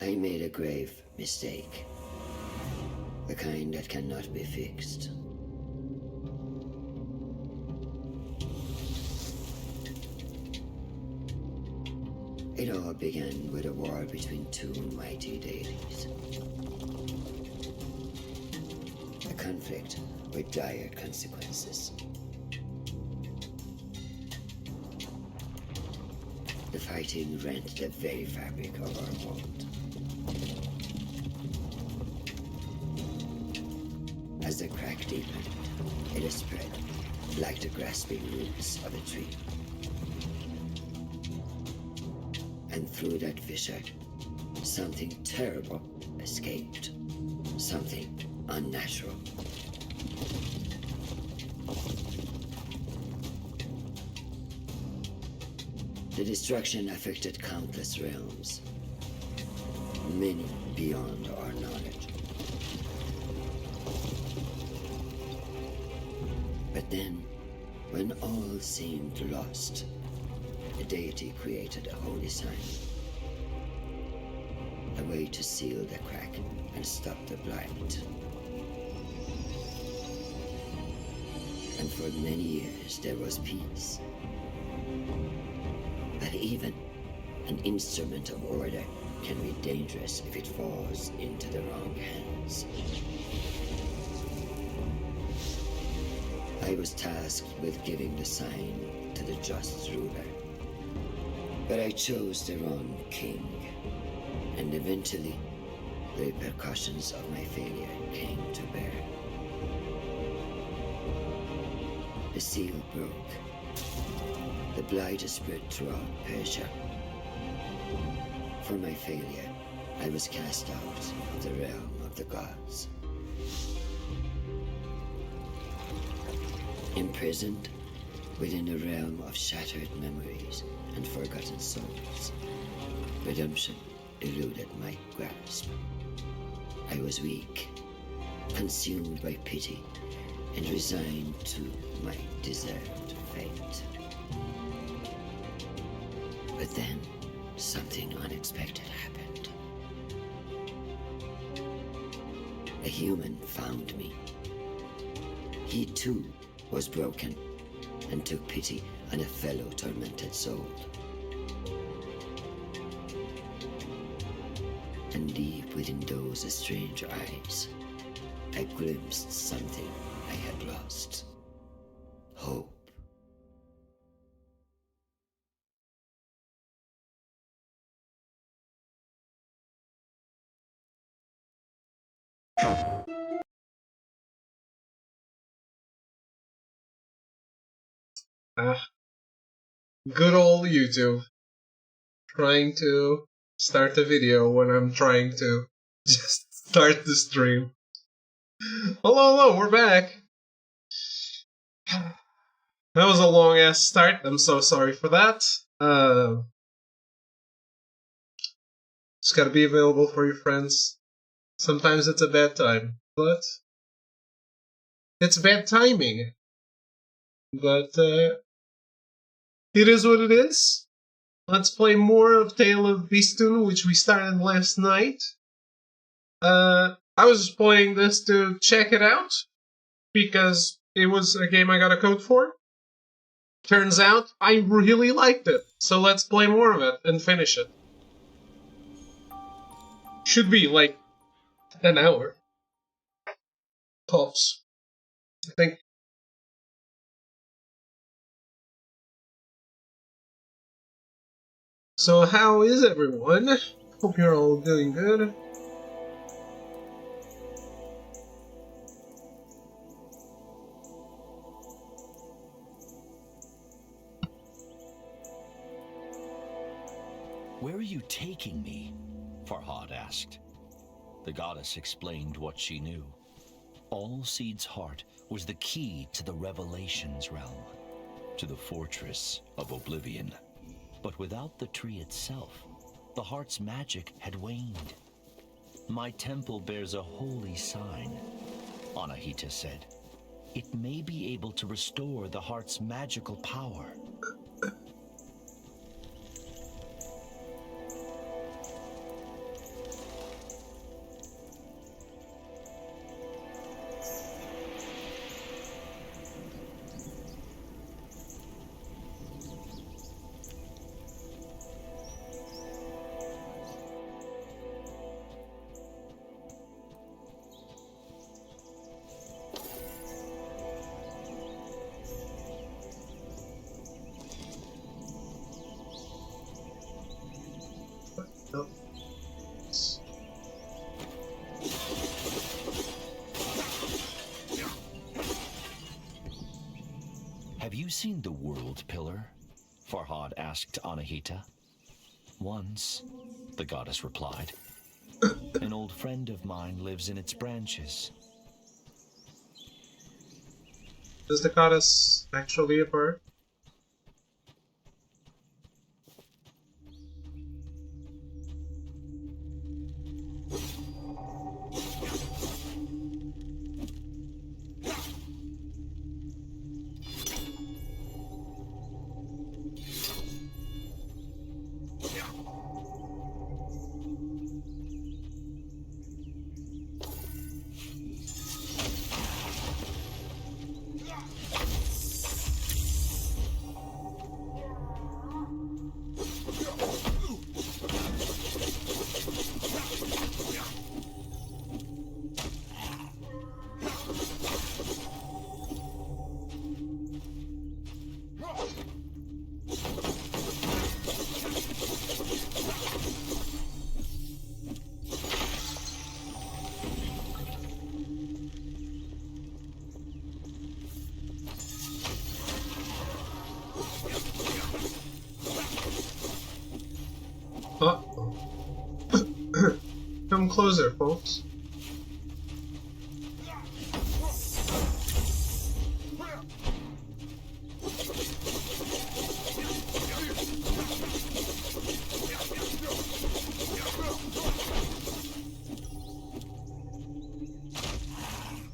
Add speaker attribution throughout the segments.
Speaker 1: I made a grave mistake. The kind that cannot be fixed. It all began with a war between two mighty deities. A conflict with dire consequences. The fighting rent the very fabric of our world. As the crack deepened, it spread like the grasping roots of a tree. And through that fissure, something terrible escaped. Something unnatural. The destruction affected countless realms, many beyond our knowledge. But then, when all seemed lost, the deity created a holy sign. A way to seal the crack and stop the blight. And for many years there was peace. But even an instrument of order can be dangerous if it falls into the wrong hands. I was tasked with giving the sign to the just ruler. But I chose the wrong king, and eventually the repercussions of my failure came to bear. The seal broke. The blight spread throughout Persia. For my failure, I was cast out of the realm of the gods. Imprisoned within a realm of shattered memories and forgotten souls, redemption eluded my grasp. I was weak, consumed by pity, and resigned to my deserved fate. But then, something unexpected happened. A human found me. He too was broken and took pity on a fellow tormented soul. And deep within those strange eyes, I glimpsed something I had lost. Hope.
Speaker 2: Good old YouTube. Trying to start a video when I'm trying to just start the stream. Hello, we're back. That was a long ass start. I'm so sorry for that. Just gotta be available for your friends. Sometimes it's a bad time, but it's bad timing. But it is what it is. Let's play more of Tale of Bistun, which we started last night. I was just playing this to check it out, because it was a game I got a code for. Turns out, I really liked it, so let's play more of it and finish it. Should be like an hour. Tops. I think. So how is everyone? Hope you're all doing good.
Speaker 3: Where are you taking me? Farhad asked. The goddess explained what she knew. Allseed's heart was the key to the Revelations realm, to the fortress of Oblivion. But without the tree itself, the heart's magic had waned. My temple bears a holy sign, Anahita said. It may be able to restore the heart's magical power. Have you seen the World Pillar? Farhad asked Anahita. Once, the goddess replied. An old friend of mine lives in its branches.
Speaker 2: Is the goddess actually a bird? Uh-oh. Come closer, folks.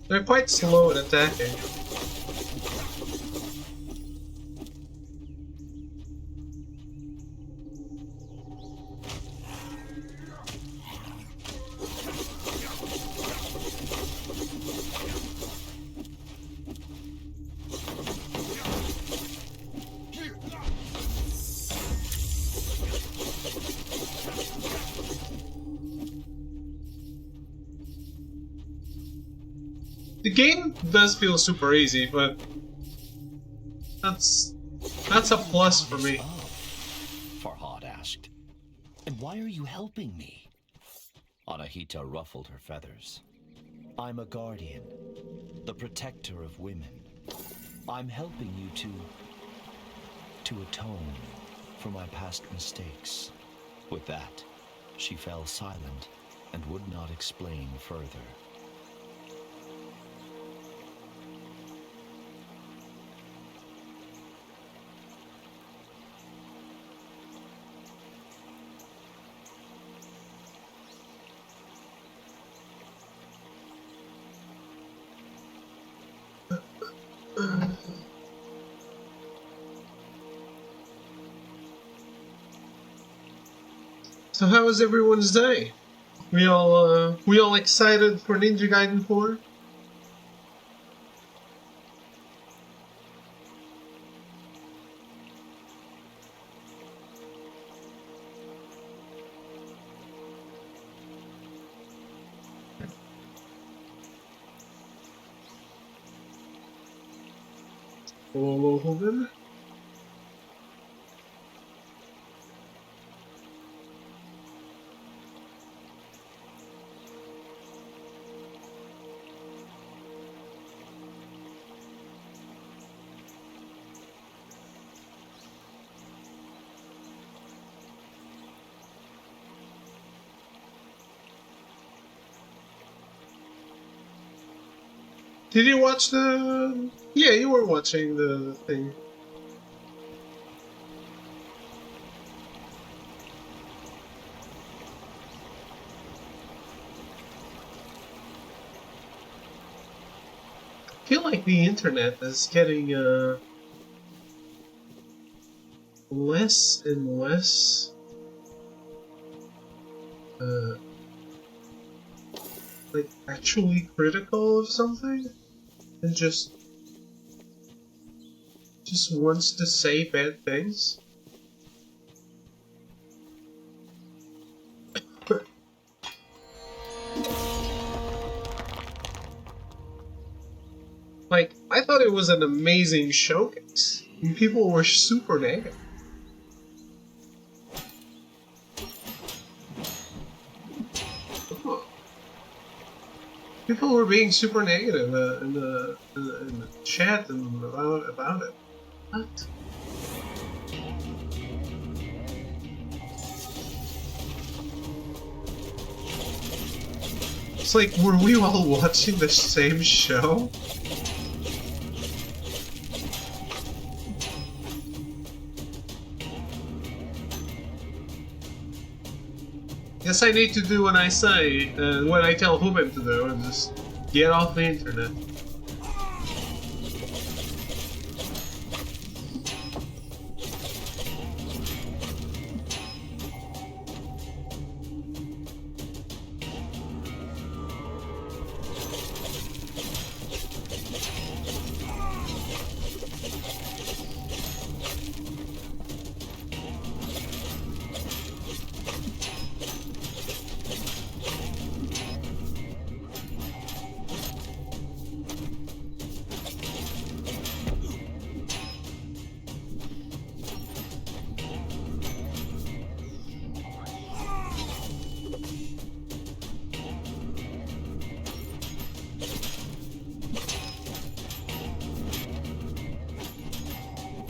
Speaker 2: They're quite slow at attacking. The game does feel super easy, but that's a plus for me.
Speaker 3: Farhad asked. And why are you helping me? Anahita ruffled her feathers. I'm a guardian, the protector of women. I'm helping you to atone for my past mistakes. With that, she fell silent and would not explain further.
Speaker 2: So how was everyone's day? We all excited for Ninja Gaiden 4? Hello, Hogan. Did you watch the... Yeah, you were watching the thing. I feel like the internet is getting less and less like actually critical of something and just wants to say bad things. Like, I thought it was an amazing showcase. And people were super negative. People were being super negative in the chat and about it. What? It's like, were we all watching the same show? Yes, I need to do what I say, what I tell Ruben to do, and just get off the internet.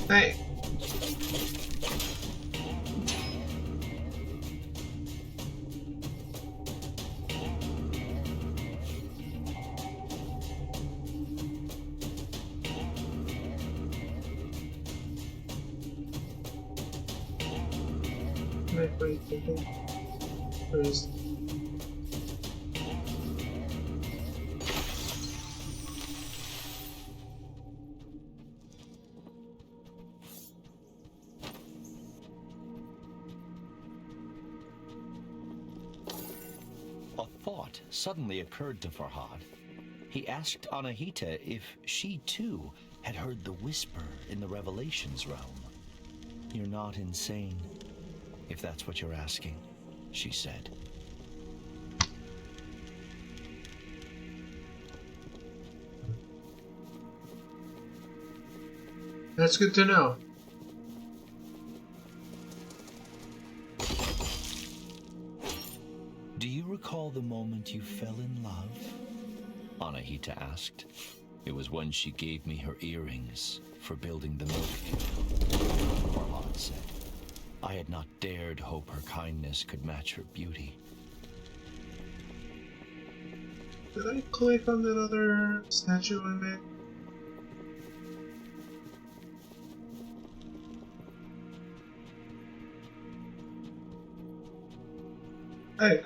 Speaker 2: Hey. Wait, where is...
Speaker 3: A thought suddenly occurred to Farhad. He asked Anahita if she too had heard the whisper in the Revelations realm. You're not insane, if that's what you're asking, she said.
Speaker 2: That's good to know.
Speaker 3: Do you recall the moment you fell in love? Anahita asked. It was when she gave me her earrings for building the milk. Farhad said. I had not dared hope her kindness could match her beauty.
Speaker 2: Did I click on that other statue I made?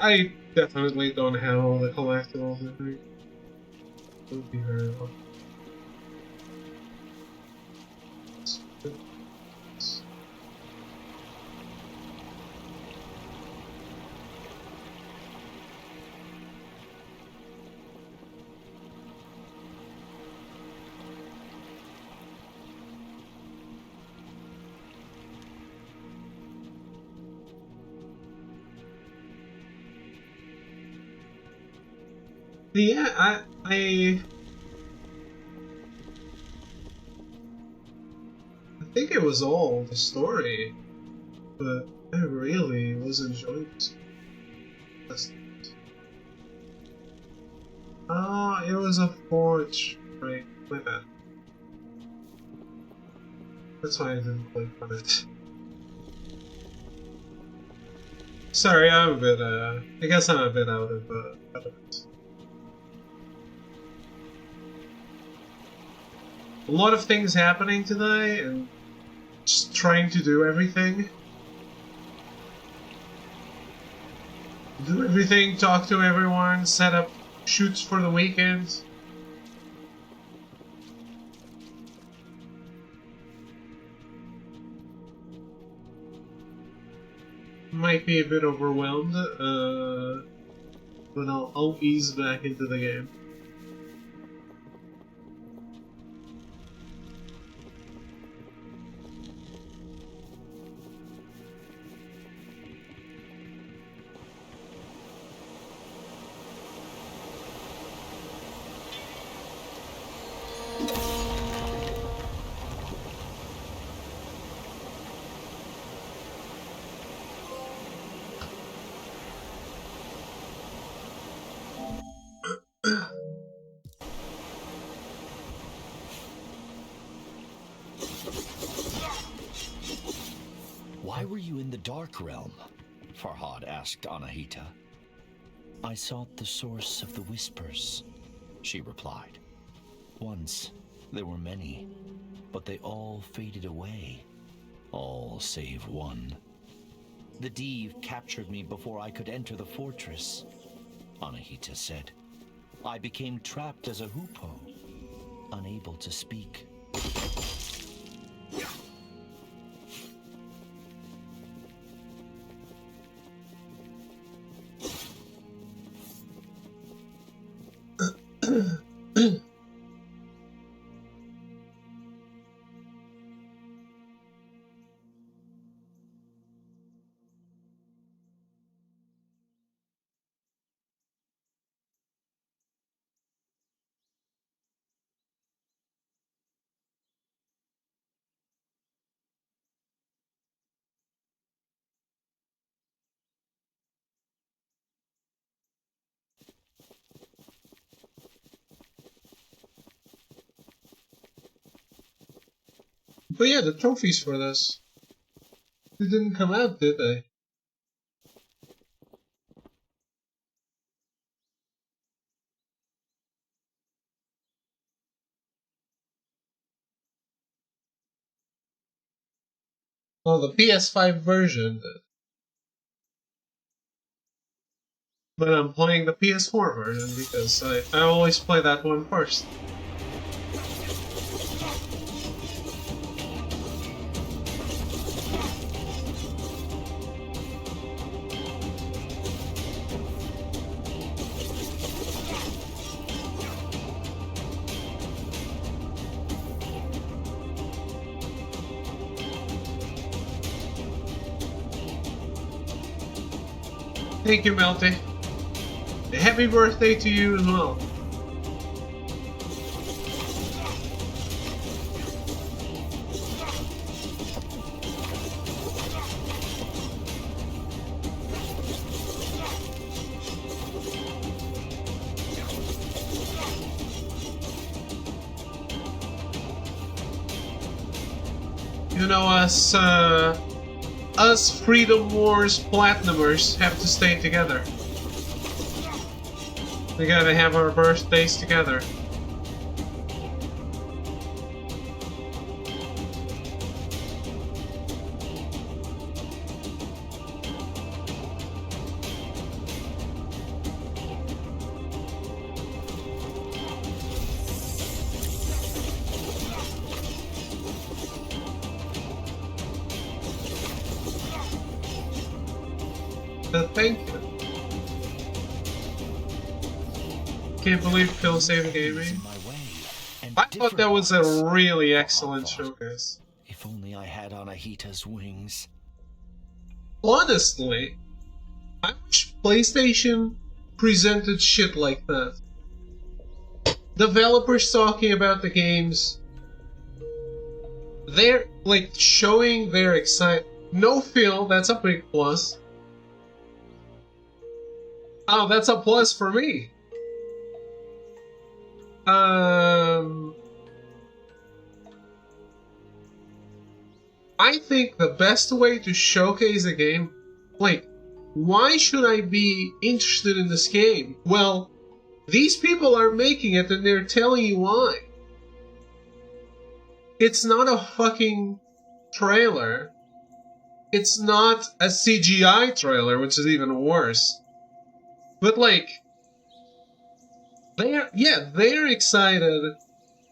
Speaker 2: I definitely don't have all the collectibles, I think. It would be very well. Yeah, I think it was all the story, but I really was enjoying this. Oh, it was a forge, right? My bad. That's why I didn't click on it. Sorry, I'm a bit, I guess I'm a bit out of it. A lot of things happening today, and just trying to do everything. Do everything, talk to everyone, set up shoots for the weekend. Might be a bit overwhelmed, but I'll ease back into the game.
Speaker 3: Why were you in the Dark Realm? Farhad asked Anahita. I sought the source of the whispers, she replied. Once, there were many, but they all faded away. All save one. The Div captured me before I could enter the fortress, Anahita said. I became trapped as a hoopoe, unable to speak.
Speaker 2: But yeah, the trophies for this. They didn't come out, did they? Well, the PS5 version did. But I'm playing the PS4 version because I always play that one first. Thank you, Melty. Happy birthday to you as well. You know, us Freedom Wars Platinumers have to stay together. We gotta have our birthdays together. Thank you. Can't believe Phil saved gaming. I thought that was a really excellent showcase.
Speaker 3: If only I had Anahita's wings.
Speaker 2: Honestly, I wish PlayStation presented shit like that. Developers talking about the games. They're like showing their excitement. No Phil, that's a big plus. Oh, that's a plus for me. I think the best way to showcase a game, like, why should I be interested in this game? Well, these people are making it and they're telling you why. It's not a fucking trailer. It's not a CGI trailer, which is even worse. But like, they're excited.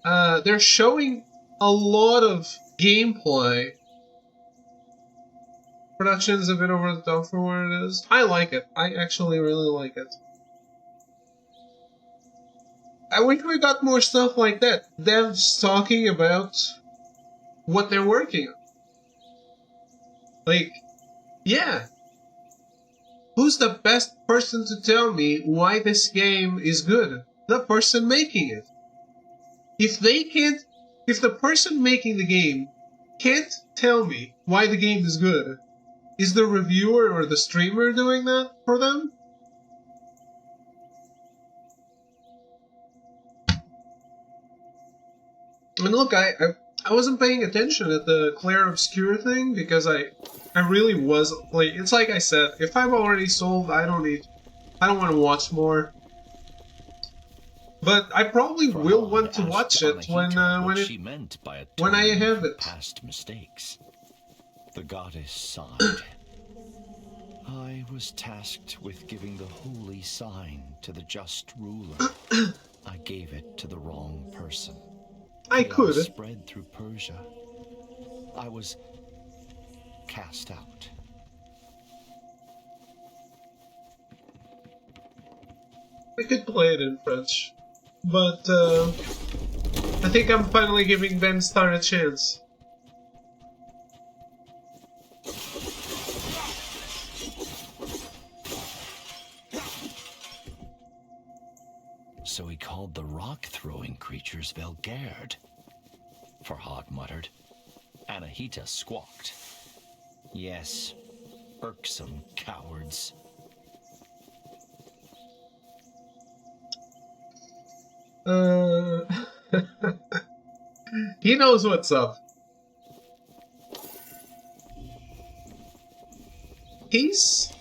Speaker 2: They're showing a lot of gameplay. Production's a bit over the top for what it is. I like it. I actually really like it. I wish we got more stuff like that. Devs talking about what they're working on. Like, yeah. Who's the best person to tell me why this game is good? The person making it. If the person making the game can't tell me why the game is good, is the reviewer or the streamer doing that for them? And look, I I wasn't paying attention at the Claire Obscure thing because I really was like, it's like I said, if I'm already sold, I don't want to watch more. But I probably will want to watch it when I have it.
Speaker 3: Past mistakes. The goddess sighed. I was tasked with giving the holy sign to the just ruler. I gave it to the wrong person.
Speaker 2: I could.
Speaker 3: Spread through Persia. I was cast out.
Speaker 2: I could play it in French, but I think I'm finally giving Ben Star a chance.
Speaker 3: So he called the rock-throwing creatures Velgard, Farhad muttered. Anahita squawked. Yes, irksome cowards.
Speaker 2: He knows what's up. He's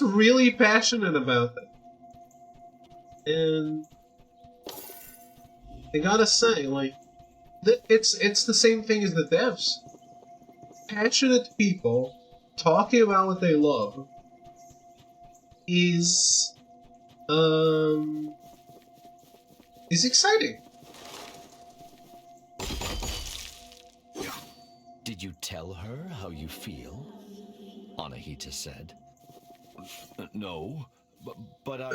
Speaker 2: really passionate about it. And I gotta say, like, it's the same thing as the devs. Passionate people talking about what they love is exciting.
Speaker 3: Did you tell her how you feel? Anahita said. No, but I...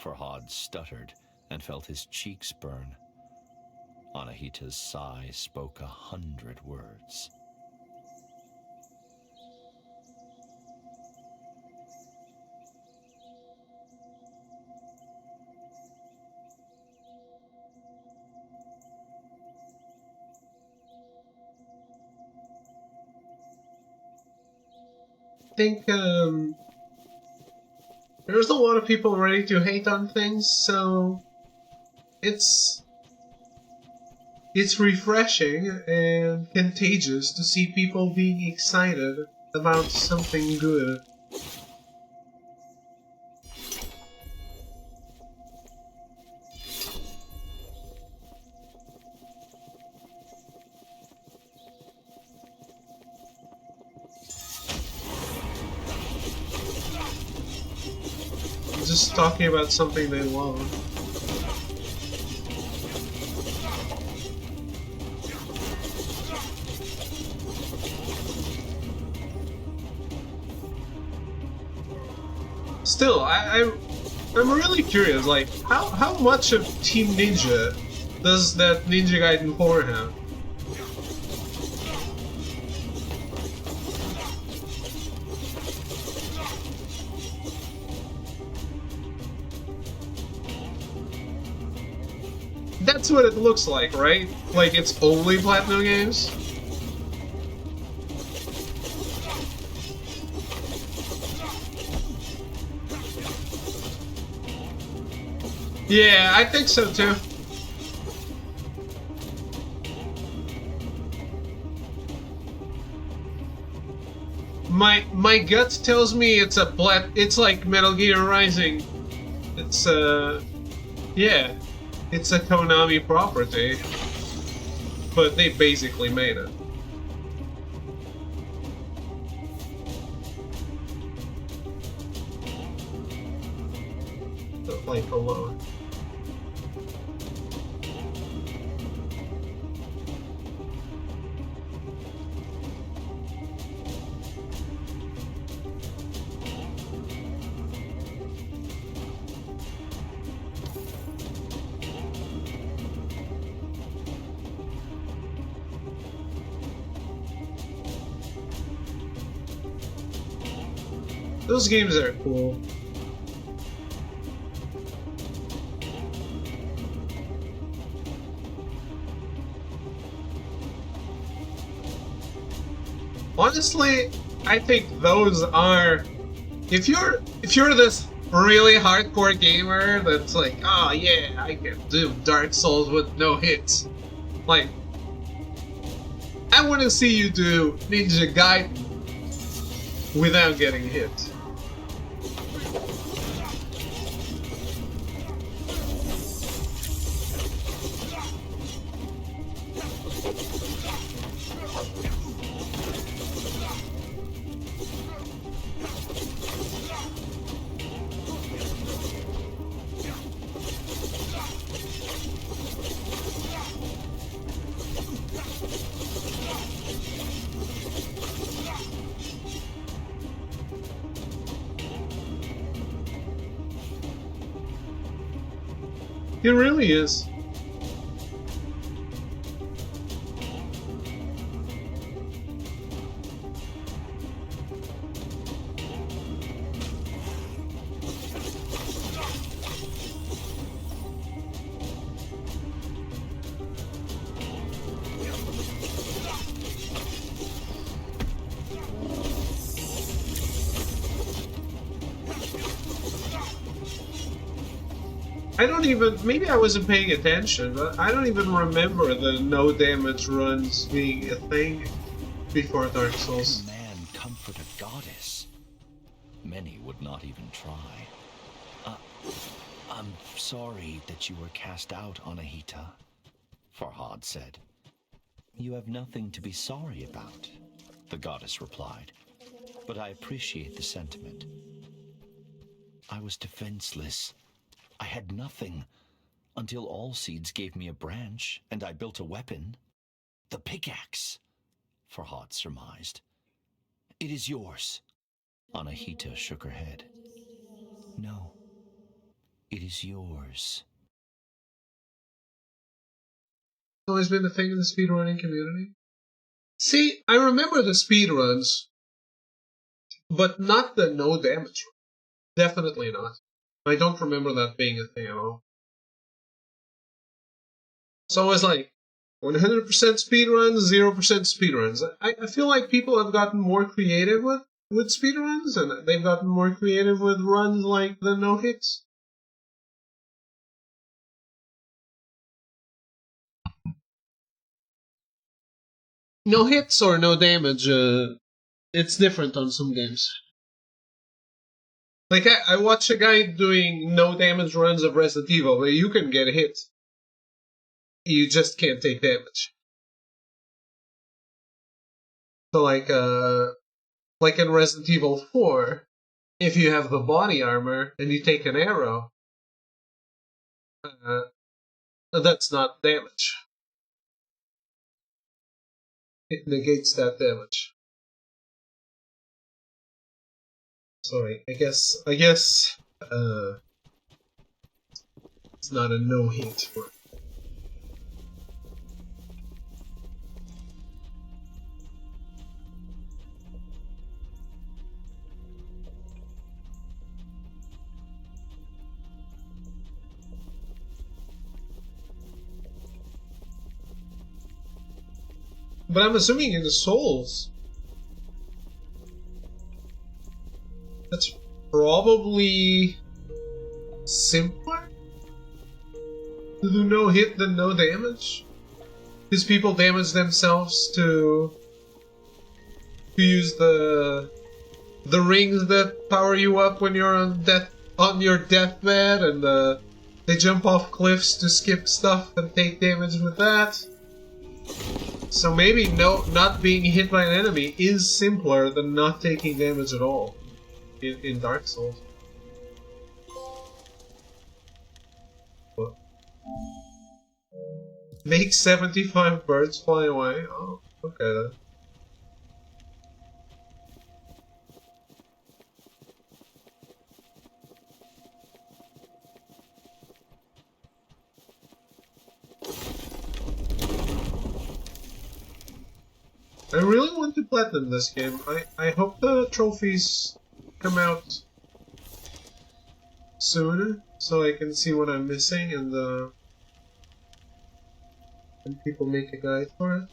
Speaker 3: Farhad stuttered and felt his cheeks burn. Anahita's sigh spoke 100 words.
Speaker 2: I think there's a lot of people ready to hate on things, so it's refreshing and contagious to see people being excited about something good. Just talking about something they love. Still, I'm really curious, like, how much of Team Ninja does that Ninja Gaiden 4 have? That's what it looks like, right? Like it's only Platinum Games? Yeah, I think so too. My gut tells me it's it's like Metal Gear Rising. It's yeah. It's a Konami property, but they basically made it. But like alone. Those games are cool. Honestly, I think those are if you're this really hardcore gamer that's like, oh yeah, I can do Dark Souls with no hits. Like, I want to see you do Ninja Gaiden without getting hit. It really is. I don't even, maybe I wasn't paying attention, but I don't even remember the no damage runs being a thing before Dark Souls.
Speaker 3: Can man comfort a goddess? Many would not even try. I'm sorry that you were cast out, Anahita, Farhad said. You have nothing to be sorry about, the goddess replied, but I appreciate the sentiment. I was defenseless. I had nothing, until Allseeds gave me a branch, and I built a weapon. The pickaxe, Farhad surmised. It is yours. Anahita shook her head. No, it is yours.
Speaker 2: It's always been the thing in the speedrunning community. See, I remember the speedruns, but not the no damage run. Definitely not. I don't remember that being a thing at all. It's always like 100% speedruns, 0% speedruns. I feel like people have gotten more creative with speedruns, and they've gotten more creative with runs like the no hits. No hits or no damage, it's different on some games. Like, I watch a guy doing no damage runs of Resident Evil where you can get hit. You just can't take damage. So, like in Resident Evil 4, if you have the body armor and you take an arrow, that's not damage. It negates that damage. So I guess it's not a no hit for. But I'm assuming in the Souls, that's probably simpler to do no hit than no damage, because people damage themselves to use the rings that power you up when you're on your deathbed, and they jump off cliffs to skip stuff and take damage with that. So maybe not being hit by an enemy is simpler than not taking damage at all in Dark Souls. What? Make 75 birds fly away? Oh, okay then. I really want to platinum this game. I hope the trophies come out soon, so I can see what I'm missing and people make a guide for it.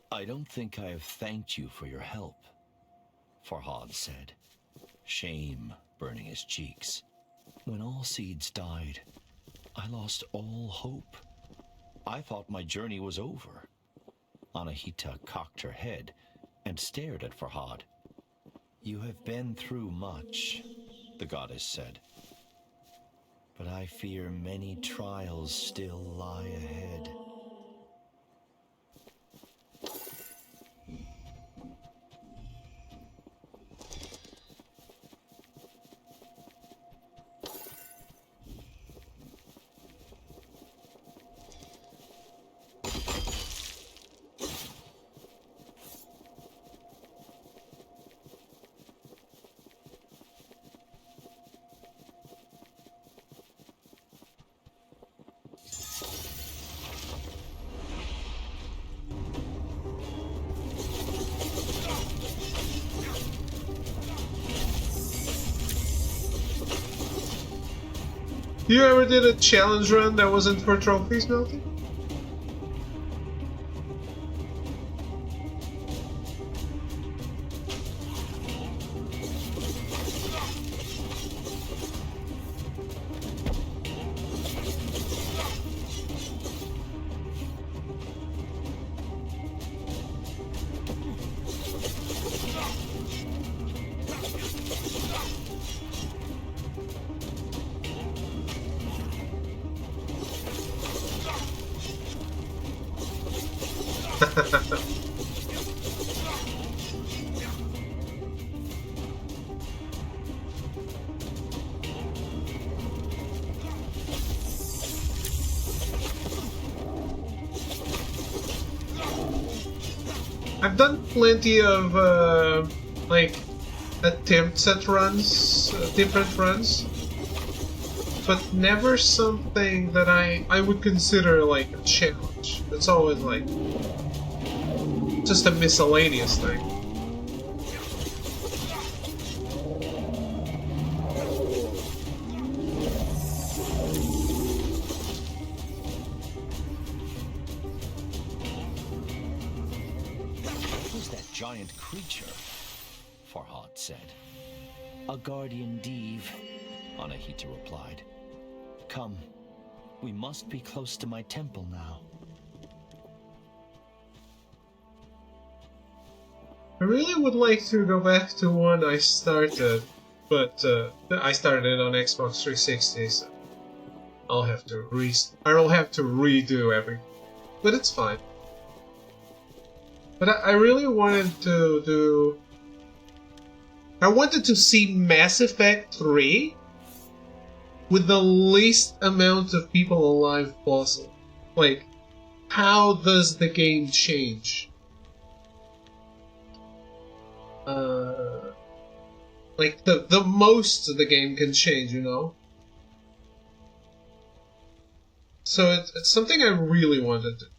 Speaker 3: I don't think I have thanked you for your help, Farhad said, shame burning his cheeks. When all seeds died, I lost all hope. I thought my journey was over. Anahita cocked her head and stared at Farhad. You have been through much, the goddess said. But I fear many trials still lie ahead.
Speaker 2: You ever did a challenge run that wasn't for trophies, Melty? I've done plenty of like attempts at runs, different runs, but never something that I would consider like a challenge. It's always like just a miscellaneous thing.
Speaker 3: Giant creature, Farhad said. A guardian Div, Anahita replied. Come, we must be close to my temple now.
Speaker 2: I really would like to go back to one I started, but I started it on Xbox 360, so I'll have to redo everything. But it's fine. But I really wanted to do... I wanted to see Mass Effect 3 with the least amount of people alive possible. Like, how does the game change? Like, the most the game can change, you know? So it's something I really wanted to do.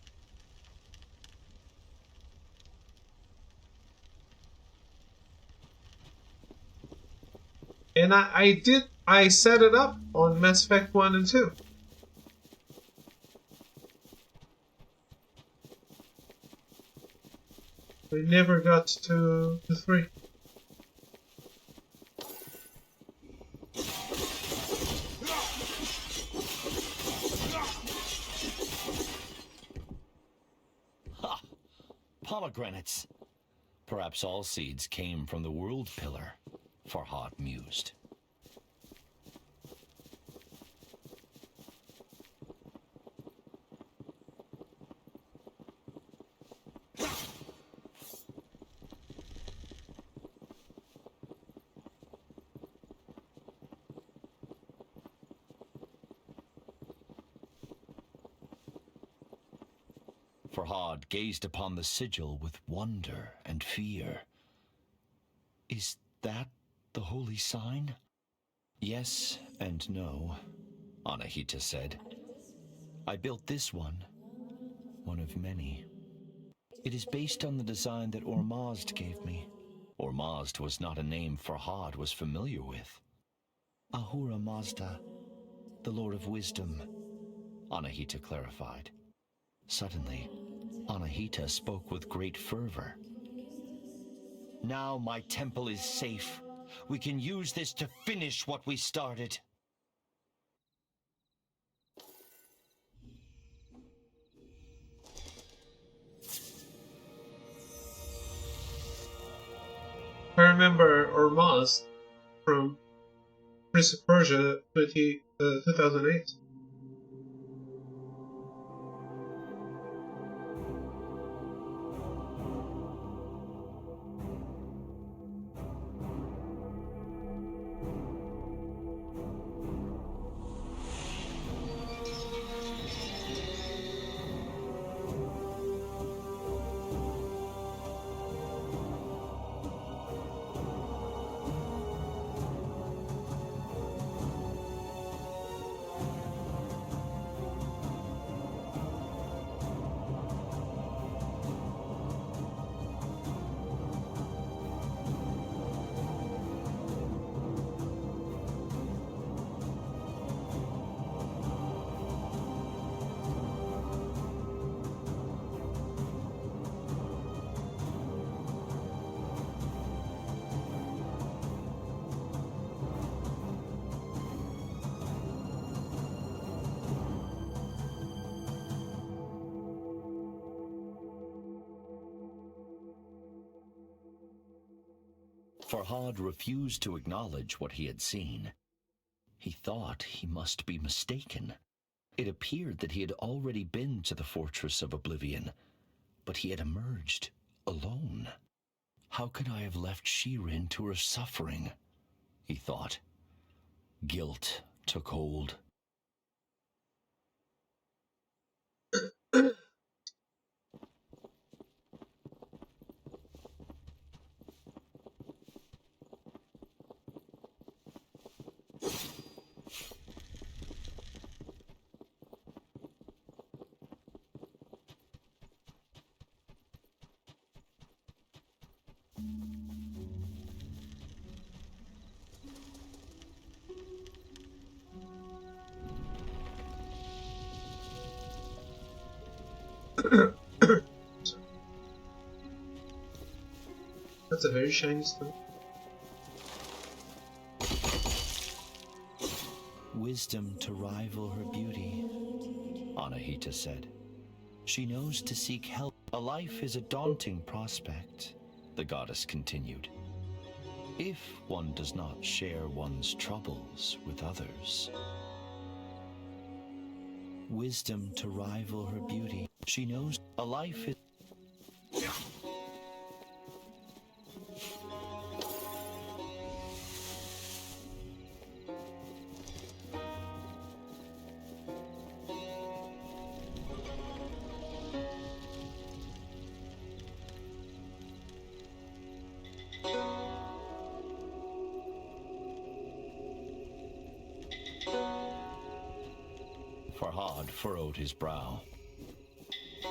Speaker 2: And I set it up on Mass Effect 1 and 2. We never got to the 3.
Speaker 3: Ha! Pomegranates! Perhaps all seeds came from the World Pillar, Farhad mused. Farhad gazed upon the sigil with wonder and fear. Is that the holy sign? Yes and no, Anahita said. I built this one of many. It is based on the design that Ormazd gave me. Ormazd was not a name Farhad was familiar with. Ahura Mazda, the Lord of Wisdom, Anahita clarified. Suddenly, Anahita spoke with great fervor. Now my temple is safe. We can use this to finish what we started.
Speaker 2: I remember Ormuz from Prince of Persia 2008.
Speaker 3: Farhad refused to acknowledge what he had seen. He thought he must be mistaken. It appeared that he had already been to the Fortress of Oblivion, but he had emerged alone. How could I have left Shirin to her suffering? He thought. Guilt took hold.
Speaker 2: That's a very shiny stone.
Speaker 3: Wisdom to rival her beauty, Anahita said. She knows to seek help. A life is a daunting prospect, the goddess continued, if one does not share one's troubles with others. Wisdom to rival her beauty. She knows a life is... Farhad furrowed his brow.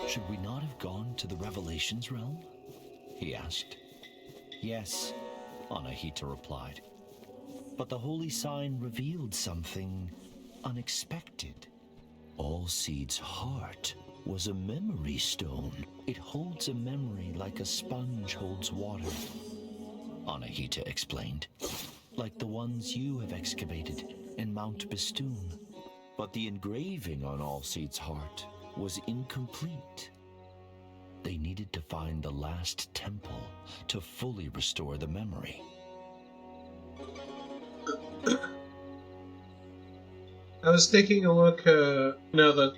Speaker 3: Should we not have gone to the Revelations realm? He asked. Yes, Anahita replied. But the holy sign revealed something unexpected. Alcede's heart was a memory stone. It holds a memory like a sponge holds water, Anahita explained. Like the ones you have excavated in Mount Bistun. But the engraving on Alcede's heart was incomplete. They needed to find the last temple to fully restore the memory.
Speaker 2: I was taking a look now that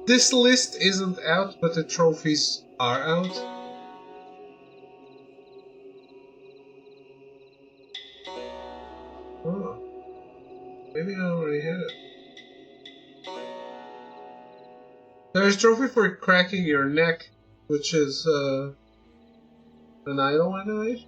Speaker 2: this list isn't out, but the trophies are out. Oh, maybe I already had it. There's a trophy for cracking your neck, which is an idol, I believe.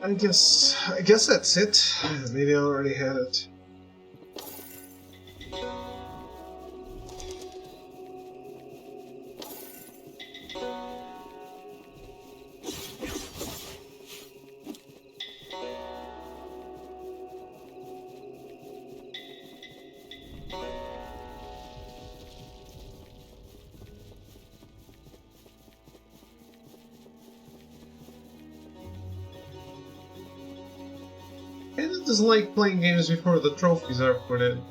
Speaker 2: I guess that's it. Maybe I already had it. It doesn't like playing games before the trophies are put in.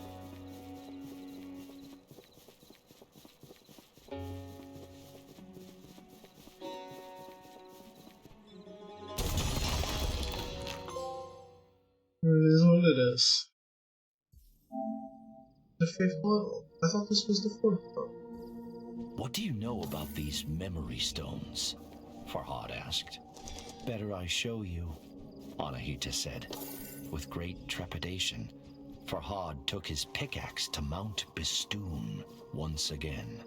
Speaker 2: It is what it is. The 5th level. I thought this was the 4th level.
Speaker 3: What do you know about these memory stones? Farhad asked. Better I show you, Anahita said. With great trepidation, Farhad took his pickaxe to Mount Bistun once again.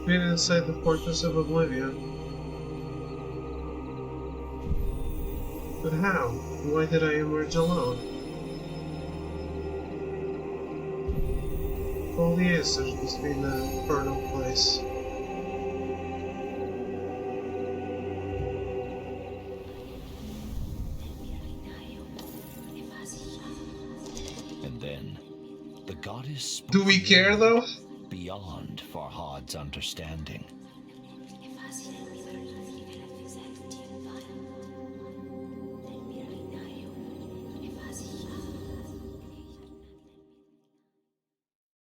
Speaker 2: Been inside the Fortress of Oblivion. But how? Why did I emerge alone? All the answers must be in the infernal place.
Speaker 3: And then, the goddess spoke
Speaker 2: Do we care though?
Speaker 3: beyond Farhad's understanding.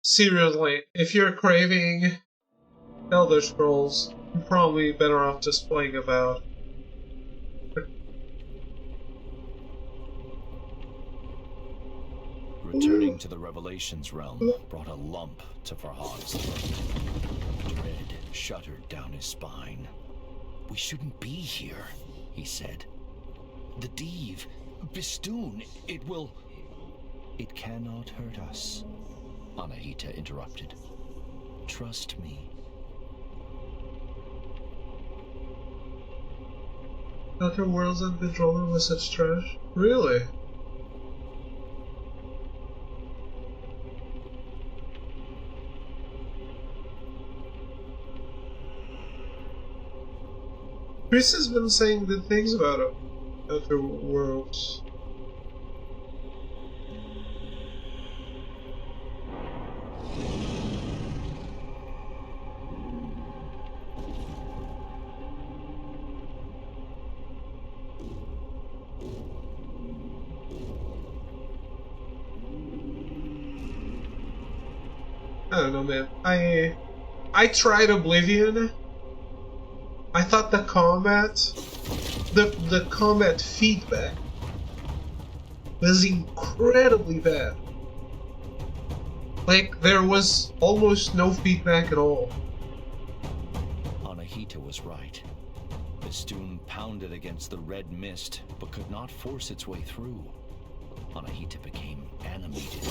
Speaker 2: Seriously, if you're craving Elder Scrolls, you're probably better off just playing about.
Speaker 3: Returning to the Revelations realm brought a lump to Farhad's throat. Dread shuddered down his spine. We shouldn't be here, he said. The Div, Bistun, it will... It cannot hurt us, Anahita interrupted. Trust me.
Speaker 2: Outer Worlds and Controller was such trash? Really? Chris has been saying good things about it. Outer Worlds. I don't know, man. I tried Oblivion. I thought the combat, the combat feedback was incredibly bad. Like, there was almost no feedback at all.
Speaker 3: Anahita was right. Bistun pounded against the red mist, but could not force its way through. Anahita became animated.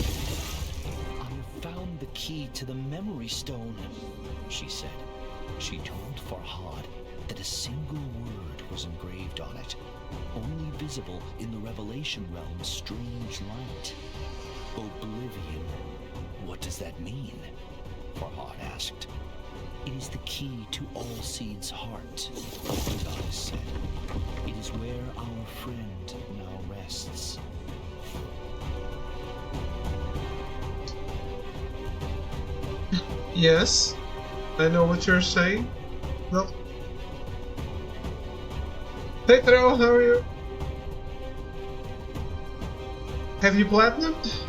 Speaker 3: I found the key to the memory stone, she said. She told Farhad that a single word was engraved on it, only visible in the Revelation realm's strange light. Oblivion. What does that mean? Farhad asked. It is the key to all seeds' heart, the goddess said. It is where our friend now rests.
Speaker 2: Yes, I know what you're saying. No. Hey Taro, how are you? Have you platinumed?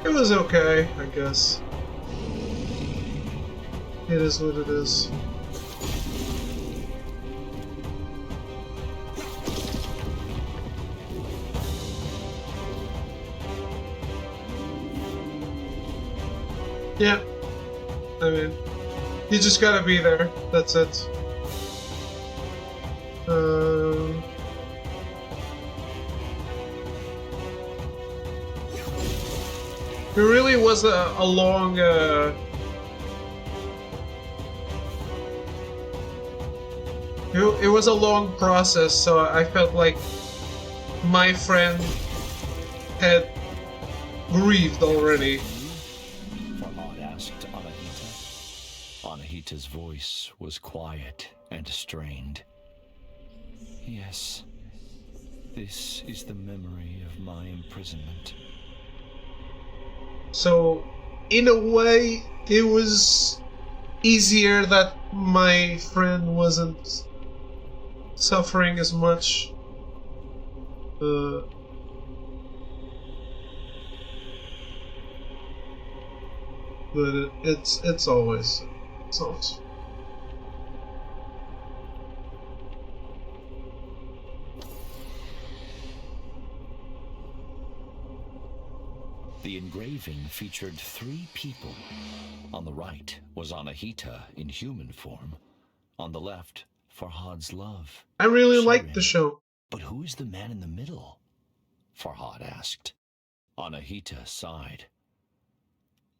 Speaker 2: It was okay, I guess. It is what it is. Yeah, I mean, you just gotta be there. That's it. It really was a long. It was a long process, so I felt like my friend had grieved already.
Speaker 3: Farhad asked Anahita. Anahita's voice was quiet and strained. Yes, this is the memory of my imprisonment.
Speaker 2: So, in a way, it was easier that my friend wasn't suffering as much. But it's always so.
Speaker 3: The engraving featured 3 people. On the right was Anahita in human form. On the left, Farhad's love.
Speaker 2: I really liked
Speaker 3: Shirin.
Speaker 2: the show.
Speaker 3: But who is the man in the middle? Farhad asked. Anahita sighed.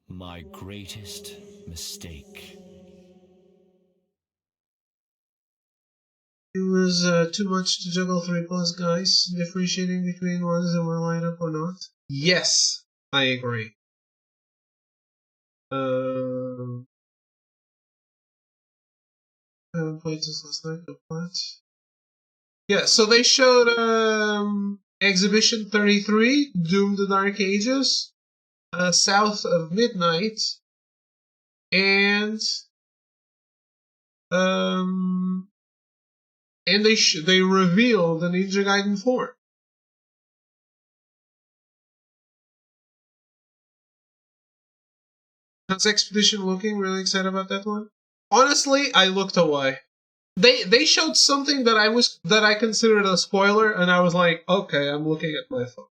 Speaker 3: My greatest mistake.
Speaker 2: It was too much to juggle 3+ guys, differentiating between ones that were lined up or not. Yes, I agree. I haven't played this last night, but what? Yeah, so they showed Exhibition 33, Doom the Dark Ages, South of Midnight, and they revealed the Ninja Gaiden 4. How's Expedition looking? Really excited about that one. Honestly, I looked away. They showed something that I considered a spoiler, and I was like, okay, I'm looking at my phone.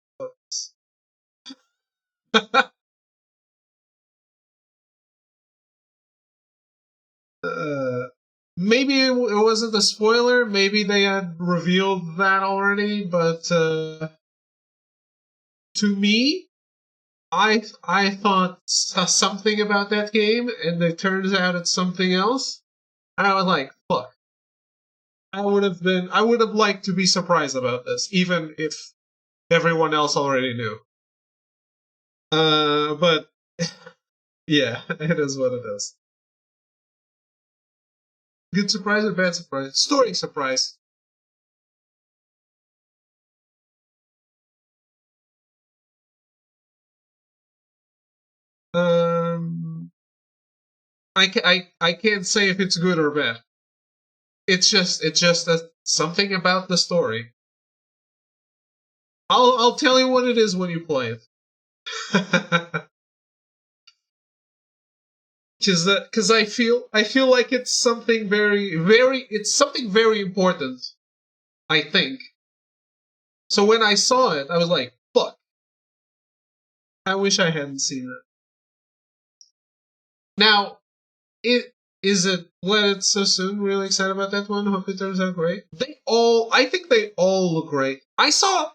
Speaker 2: Maybe it wasn't a spoiler. Maybe they had revealed that already, but to me, I thought something about that game, and it turns out it's something else. And I was like, fuck. I would have liked to be surprised about this, even if everyone else already knew. But yeah, it is what it is. Good surprise or bad surprise? Story surprise. I can't say if it's good or bad. It's just something about the story. I'll tell you what it is when you play it. Because I feel like it's something it's something very important. I think. So when I saw it, I was like, "Fuck! I wish I hadn't seen it." Now, it Let It So Soon. Really excited about that one. Hope it turns out great. I think they all look great. I saw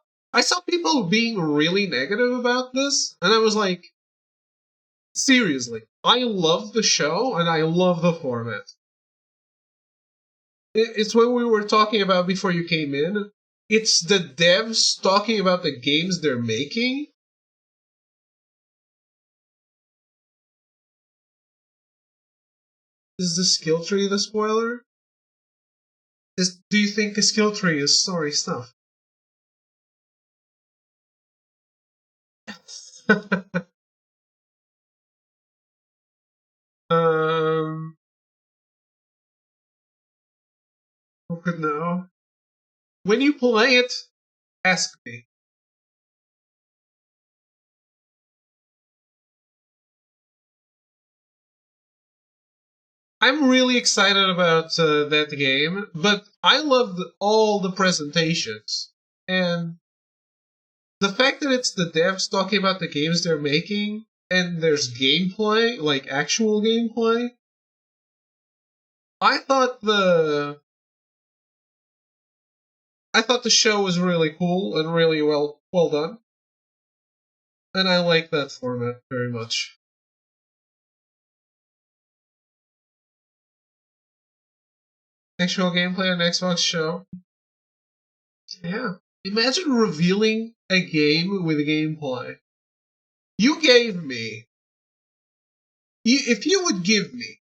Speaker 2: people being really negative about this, and I was like, seriously, I love the show and I love the format. It's what we were talking about before you came in. It's the devs talking about the games they're making. Is the skill tree the spoiler? Do you think a skill tree is story stuff? um, who could know? When you play it, ask me. I'm really excited about that game, but I loved all the presentations. And the fact that it's the devs talking about the games they're making, and there's gameplay, like actual gameplay, I thought the show was really cool and really well done. And I like that format very much. Actual gameplay on Xbox show. Yeah. Imagine revealing a game with gameplay. You gave me. If you would give me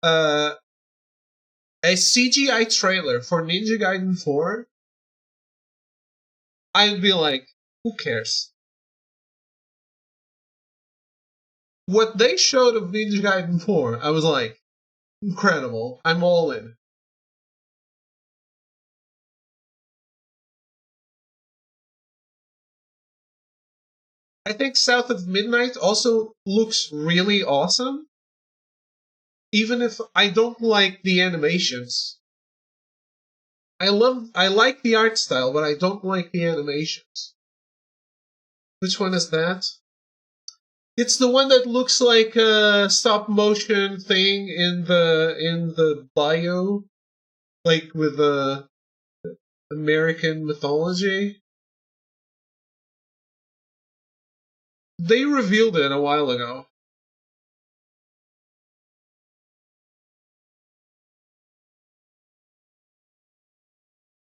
Speaker 2: a CGI trailer for Ninja Gaiden 4, I'd be like, who cares? What they showed of Ninja Gaiden 4, I was like, incredible. I'm all in. I think South of Midnight also looks really awesome. Even if I don't like the animations. I like the art style, but I don't like the animations. Which one is that? It's the one that looks like a stop motion thing in the bio, like with the American mythology. They revealed it a while ago.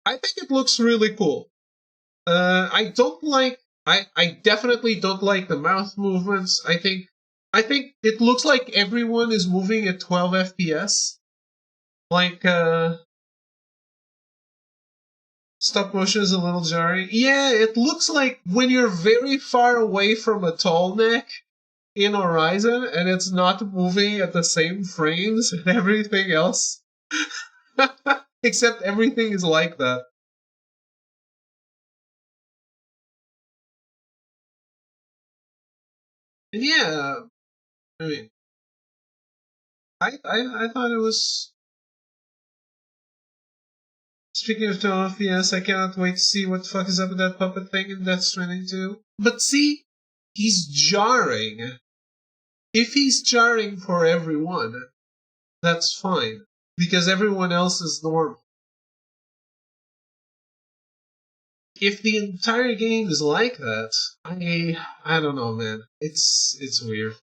Speaker 2: I think it looks really cool. I don't like. I definitely don't like the mouth movements. I think it looks like everyone is moving at 12 FPS. Like stop motion is a little jarring. Yeah, it looks like when you're very far away from a tall neck in Horizon and it's not moving at the same frames and everything else. Except everything is like that. And yeah, I mean, I thought it was. Speaking of Tomoth, yes, I cannot wait to see what the fuck is up with that puppet thing in Death Stranding 2. But see, he's jarring. If he's jarring for everyone, that's fine. Because everyone else is normal. If the entire game is like that, I don't know, man. It's weird.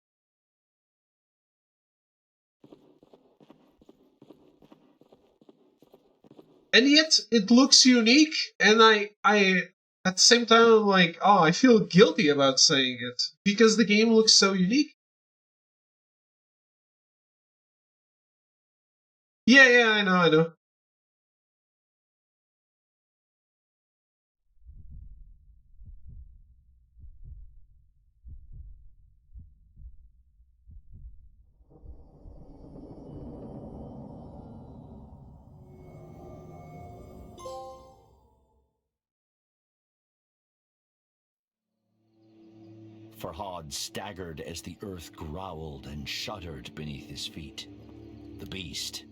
Speaker 2: And yet it looks unique, and I at the same time I'm like, oh, I feel guilty about saying it because the game looks so unique. Yeah, I know.
Speaker 3: Farhad staggered as the earth growled and shuddered beneath his feet. The beast,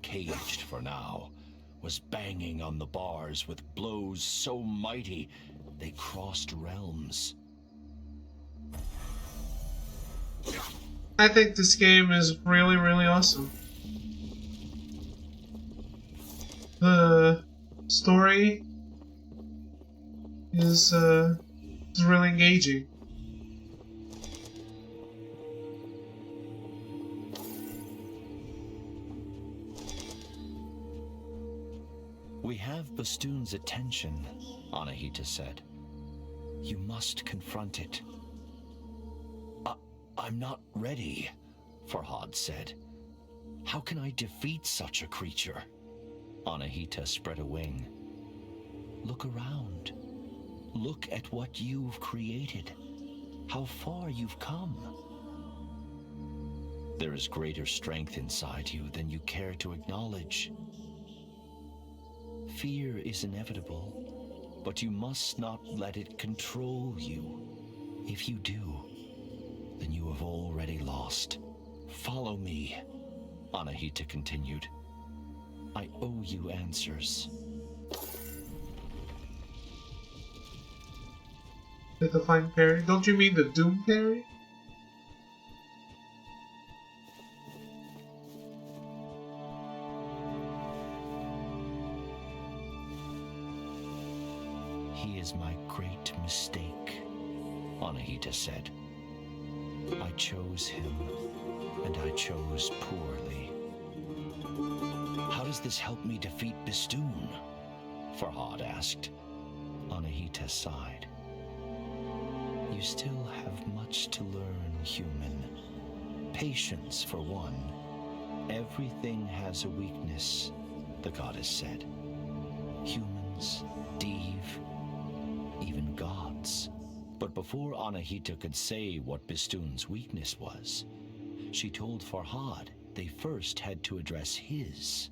Speaker 3: caged for now, was banging on the bars with blows so mighty they crossed realms.
Speaker 2: I think this game is really, really awesome. The story is really engaging.
Speaker 3: We have Bistun's attention, Anahita said. You must confront it. I'm not ready, Farhad said. How can I defeat such a creature? Anahita spread a wing. Look around. Look at what you've created. How far you've come. There is greater strength inside you than you care to acknowledge. Fear is inevitable, but you must not let it control you. If you do, then you have already lost. Follow me, Anahita continued. I owe you answers.
Speaker 2: The Divine Parry? Don't you mean the Doom Parry?
Speaker 3: He is my great mistake, Anahita said. I chose him, and I chose poorly. How does this help me defeat Bistun? Farhad asked. Anahita sighed. You still have much to learn, human. Patience, for one. Everything has a weakness, the goddess said. Humans, Div, even gods. But before Anahita could say what Bistun's weakness was, she told Farhad they first had to address his.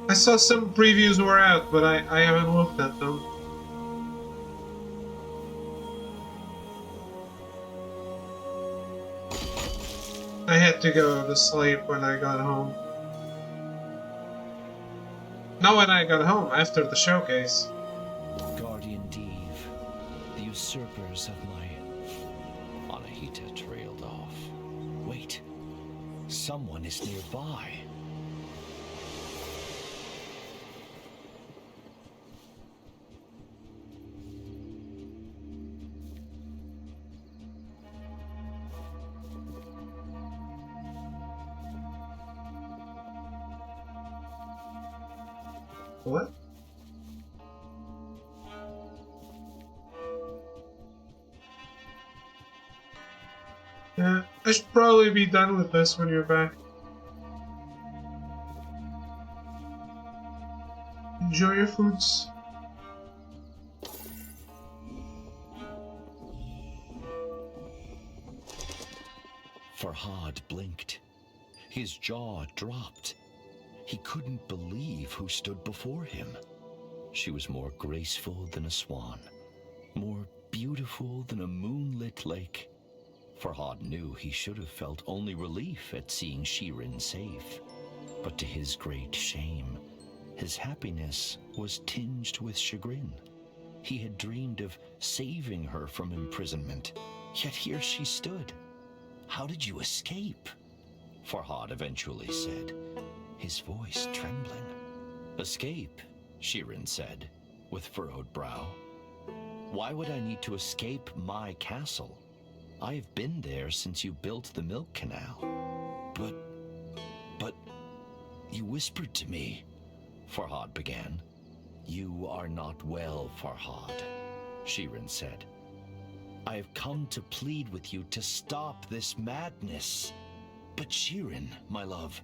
Speaker 2: I saw some previews were out, but I haven't looked at them. I had to go to sleep when I got home. Not when I got home, after the showcase.
Speaker 3: Guardian Div, the usurpers of my... Anahita trailed off. Wait, someone is nearby.
Speaker 2: What? Yeah, I should probably be done with this when you're back. Enjoy your foods.
Speaker 3: Farhad blinked. His jaw dropped. He couldn't believe who stood before him. She was more graceful than a swan, more beautiful than a moonlit lake. Farhad knew he should have felt only relief at seeing Shirin safe. But to his great shame, his happiness was tinged with chagrin. He had dreamed of saving her from imprisonment, yet here she stood. How did you escape? Farhad eventually said, his voice trembling. Escape, Shirin said, with furrowed brow. Why would I need to escape my castle? I've been there since you built the milk canal. But, you whispered to me, Farhad began. You are not well, Farhad, Shirin said. I have come to plead with you to stop this madness. But Shirin, my love,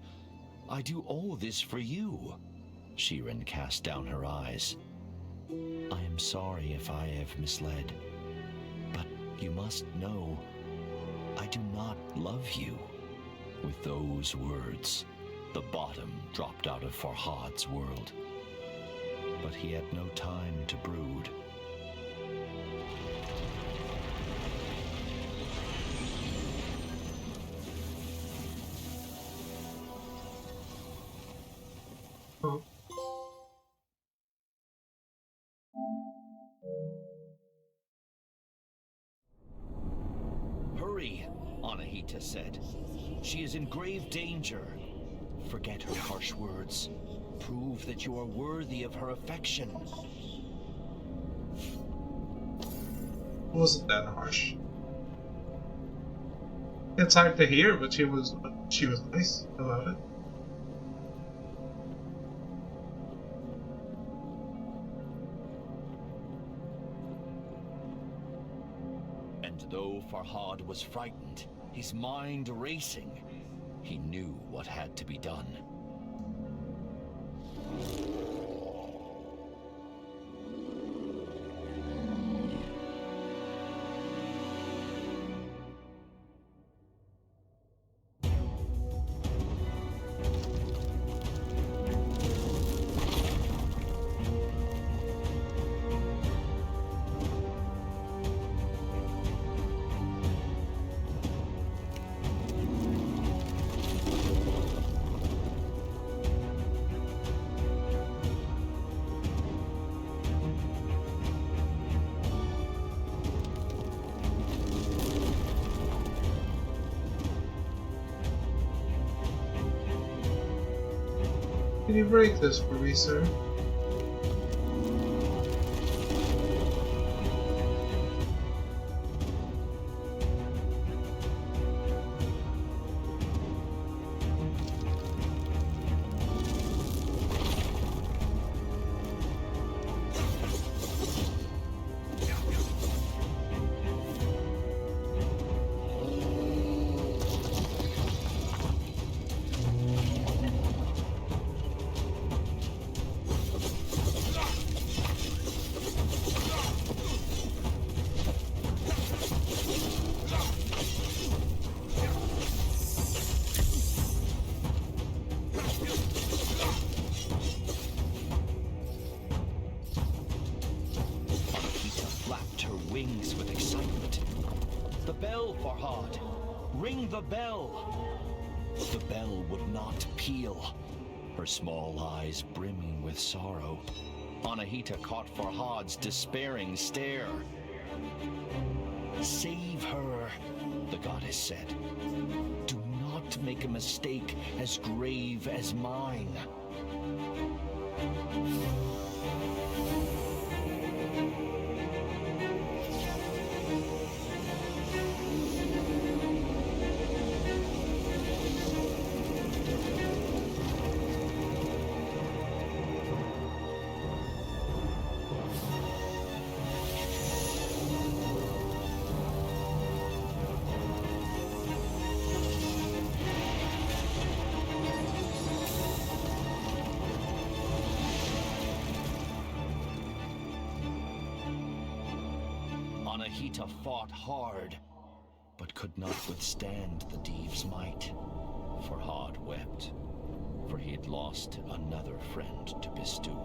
Speaker 3: I do all this for you. Shirin cast down her eyes. I am sorry if I have misled, but you must know I do not love you. With those words, the bottom dropped out of Farhad's world. But he had no time to brood.
Speaker 2: Oh.
Speaker 3: Hurry, Anahita said. She is in grave danger. Forget her harsh words. Prove that you are worthy of her affection.
Speaker 2: Wasn't that harsh? It's hard to hear, but she was nice about it.
Speaker 3: And though Farhad was frightened, his mind racing, he knew what had to be done.
Speaker 2: you break this for me, sir?
Speaker 3: Wings with excitement. The bell, Farhad! Ring the bell! The bell would not peal, her small eyes brimming with sorrow. Anahita caught Farhad's despairing stare. Save her, the goddess said. Do not make a mistake as grave as mine. Anahita fought hard, but could not withstand the Diev's might. Farhad wept, for he had lost another friend to Bistun.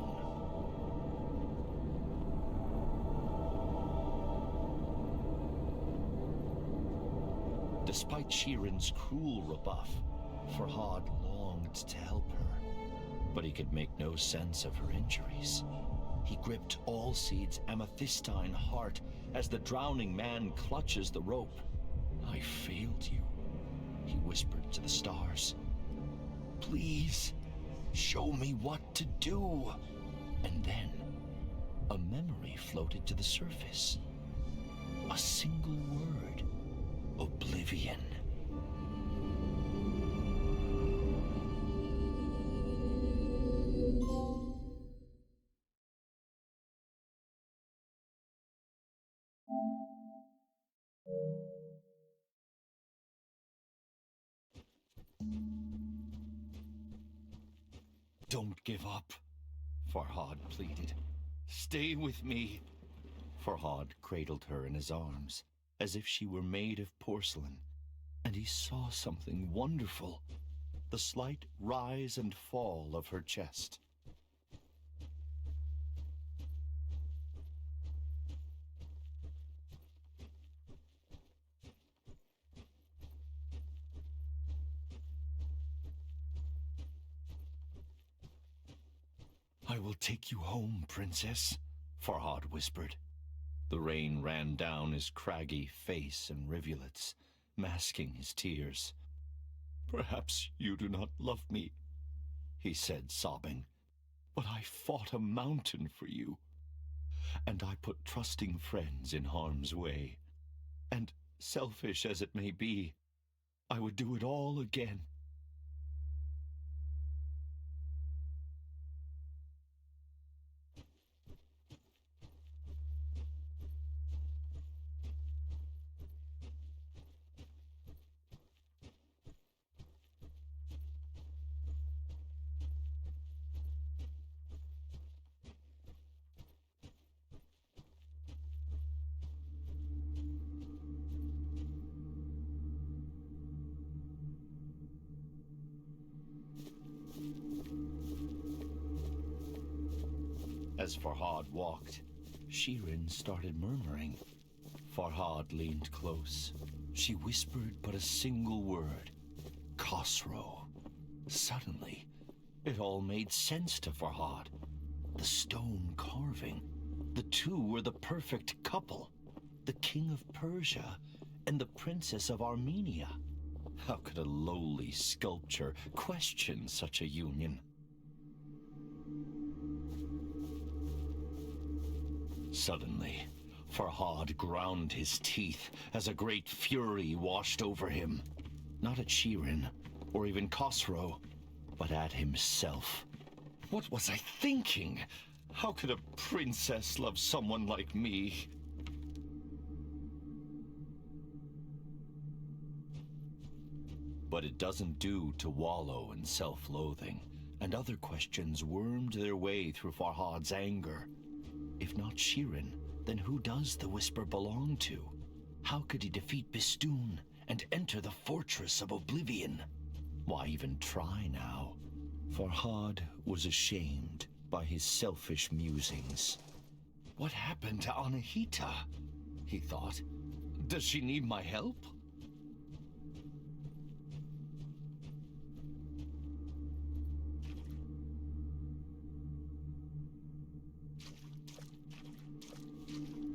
Speaker 3: Despite Shirin's cruel rebuff, Farhad longed to help her, but he could make no sense of her injuries. He gripped Allseed's amethystine heart as the drowning man clutches the rope. I failed you, he whispered to the stars. Please, show me what to do. And then, a memory floated to the surface. A single word. Oblivion. Don't give up, Farhad pleaded. Stay with me. Farhad cradled her in his arms, as if she were made of porcelain, and he saw something wonderful, the slight rise and fall of her chest. I will take you home, princess, Farhad whispered. The rain ran down his craggy face in rivulets, masking his tears. Perhaps you do not love me, he said, sobbing, but I fought a mountain for you, and I put trusting friends in harm's way. And selfish as it may be, I would do it all again. As Farhad walked, Shirin started murmuring. Farhad leaned close. She whispered but a single word. Khosrow. Suddenly, it all made sense to Farhad. The stone carving. The two were the perfect couple. The king of Persia and the princess of Armenia. How could a lowly sculptor question such a union? Suddenly, Farhad ground his teeth as a great fury washed over him. Not at Shirin, or even Khosrow, but at himself. What was I thinking? How could a princess love someone like me? But it doesn't do to wallow in self-loathing, and other questions wormed their way through Farhad's anger. If not Shirin, then who does the whisper belong to? How could he defeat Bistun and enter the fortress of oblivion? Why even try now? Farhad was ashamed by his selfish musings. What happened to Anahita? He thought. Does she need my help?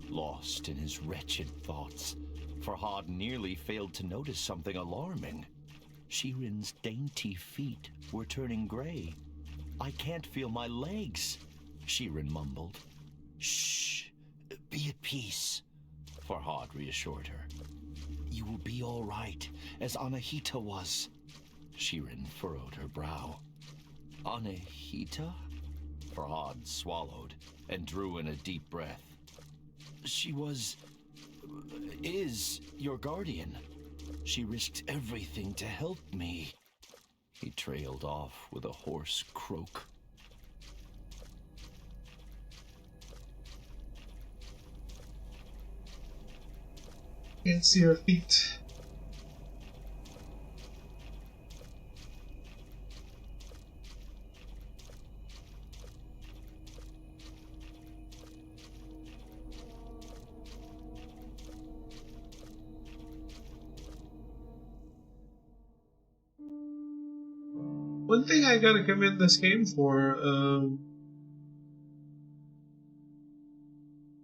Speaker 3: Lost in his wretched thoughts, Farhad nearly failed to notice something alarming. Shirin's dainty feet were turning gray. I can't feel my legs, Shirin mumbled. Shh, be at peace, Farhad reassured her. You will be all right, as Anahita was. Shirin furrowed her brow. Anahita? Farhad swallowed and drew in a deep breath. She is your guardian. She risked everything to help me. He trailed off with a hoarse croak.
Speaker 2: Can't see her feet. One thing I gotta commend this game for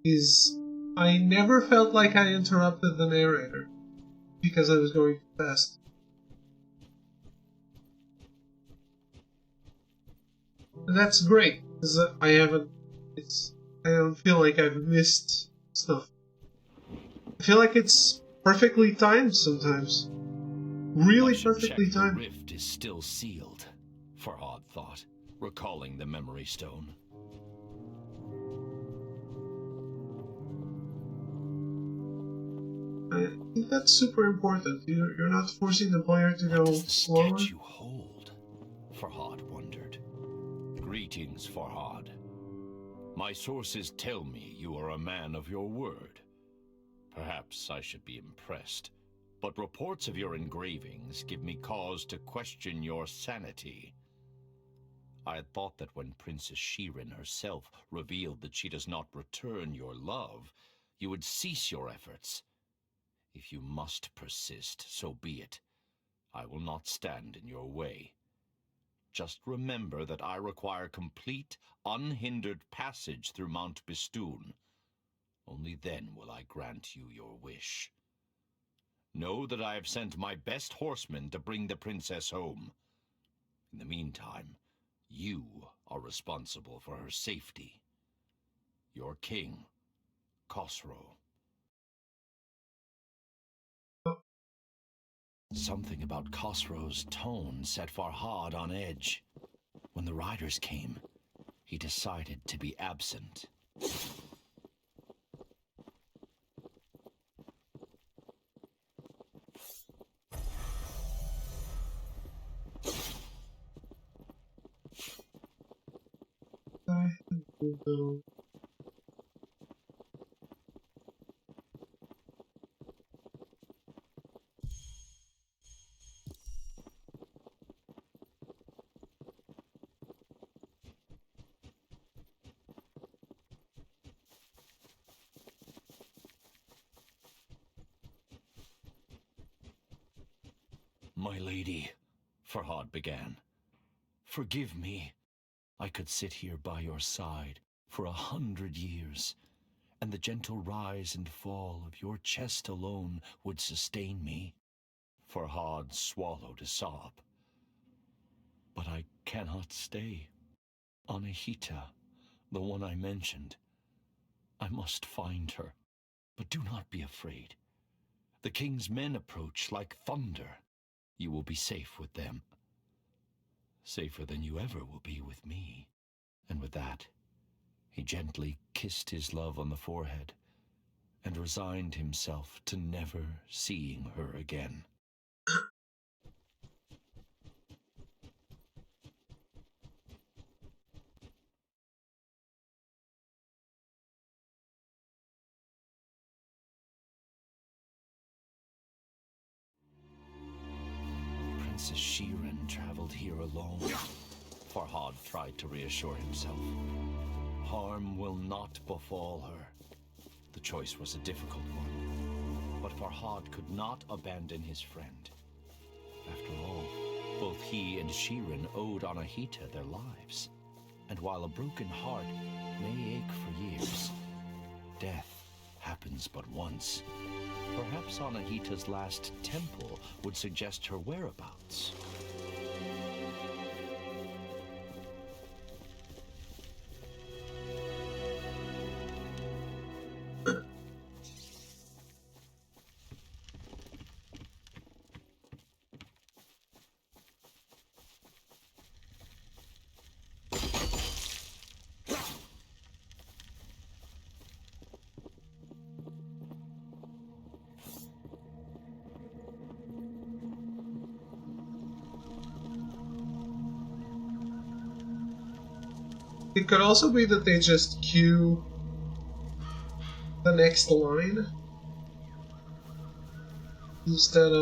Speaker 2: is I never felt like I interrupted the narrator because I was going too fast. And that's great because I don't feel like I've missed stuff. I feel like it's perfectly timed sometimes. Really perfectly timed.
Speaker 3: The rift is still sealed, Farhad thought, recalling the memory stone.
Speaker 2: I think that's super important. You're not forcing the player to go
Speaker 3: What does the
Speaker 2: forward.
Speaker 3: statue hold? Farhad wondered. Greetings, Farhad. My sources tell me you are a man of your word. Perhaps I should be impressed, but reports of your engravings give me cause to question your sanity. I had thought that when Princess Shirin herself revealed that she does not return your love, you would cease your efforts. If you must persist, so be it. I will not stand in your way. Just remember that I require complete, unhindered passage through Mount Bistun. Only then will I grant you your wish. Know that I have sent my best horsemen to bring the princess home. In the meantime, you are responsible for her safety. Your king, Khosrow. Something about Khosrow's tone set Farhad on edge. When the riders came, he decided to be absent. My lady, Farhad began, forgive me. I could sit here by your side for 100 years, and the gentle rise and fall of your chest alone would sustain me. Farhad swallowed a sob. But I cannot stay. Anahita, the one I mentioned, I must find her. But do not be afraid. The king's men approach like thunder. You will be safe with them. Safer than you ever will be with me. And with that, he gently kissed his love on the forehead and resigned himself to never seeing her again. Princess Shiren traveled here alone. Farhad tried to reassure himself. Harm will not befall her. The choice was a difficult one, but Farhad could not abandon his friend. After all, both he and Shiren owed Anahita their lives. And while a broken heart may ache for years, death happens but once. Perhaps Anahita's last temple would suggest her whereabouts.
Speaker 2: It could also be that they just queue the next line instead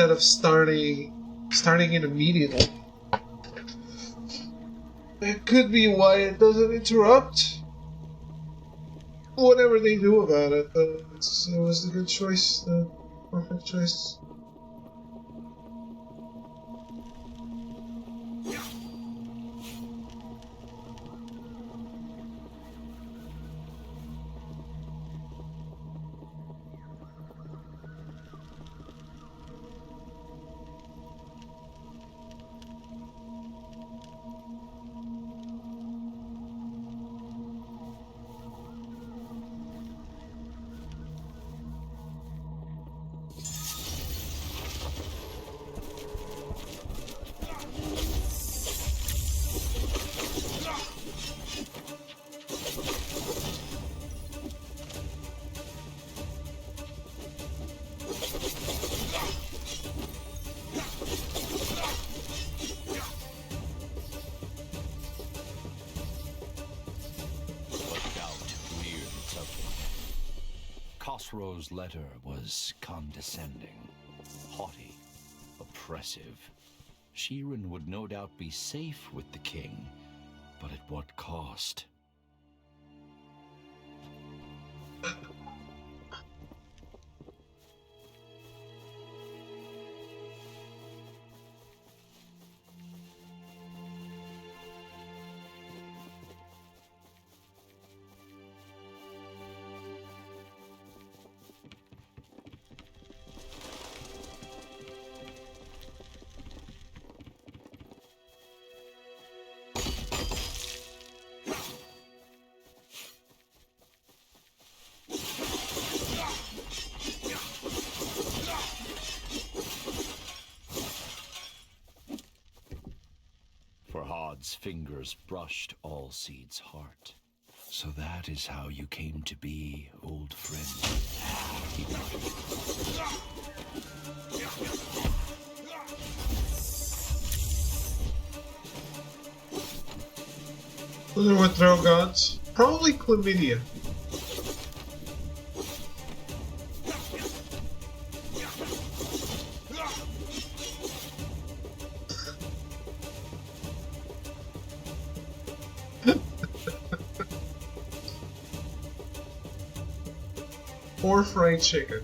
Speaker 2: of starting it immediately. It could be why it doesn't interrupt. Whatever they do about it, though, it was a good choice, the perfect choice. Khosrow's letter was condescending, haughty, oppressive. Shiren would no doubt be safe with the king, but at what cost? Farhad's fingers brushed Allseed's heart. So that is how you came to be, old friend, he muttered. Wonder what throw gods? Probably chlamydia. Or fried chicken.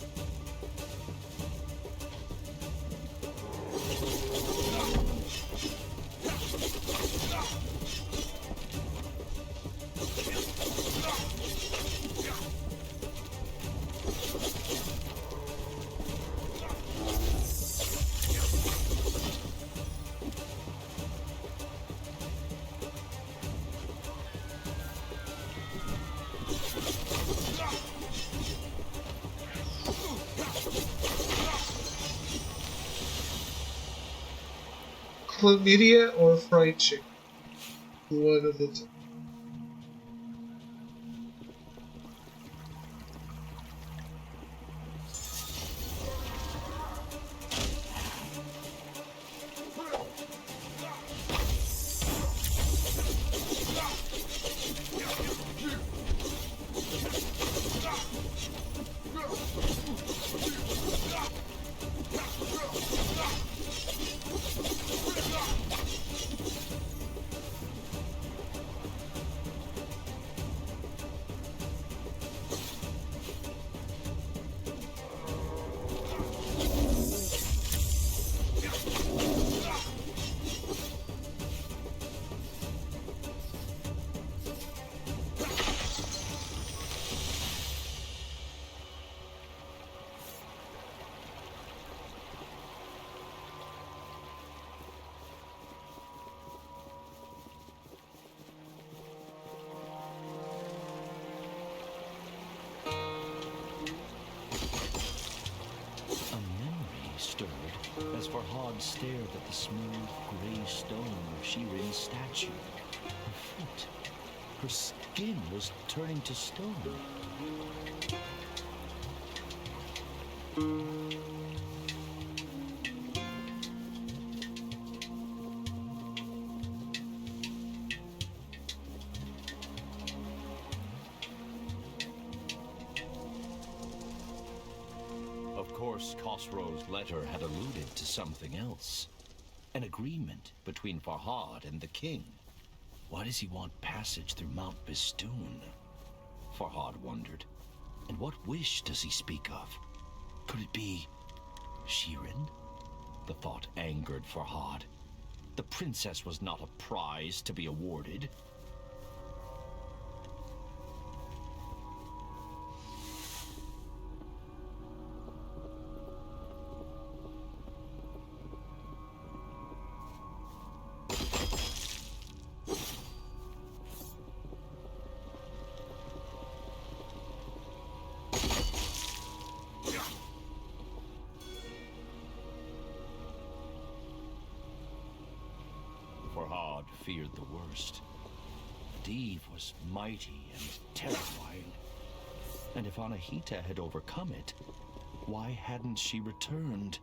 Speaker 2: Chlamydia or fried chicken? One of the two.
Speaker 3: As Farhad stared at the smooth grey stone of Shirin's statue, her foot, her skin was turning to stone. Of course, Khosrow's letter had alluded to something else. An agreement between Farhad and the king. Why does he want passage through Mount Bistun? Farhad wondered. And what wish does he speak of? Could it be Shirin? The thought angered Farhad. The princess was not a prize to be awarded. Farhad feared the worst. Deve was mighty and terrifying. And if Anahita had overcome it, why hadn't she returned?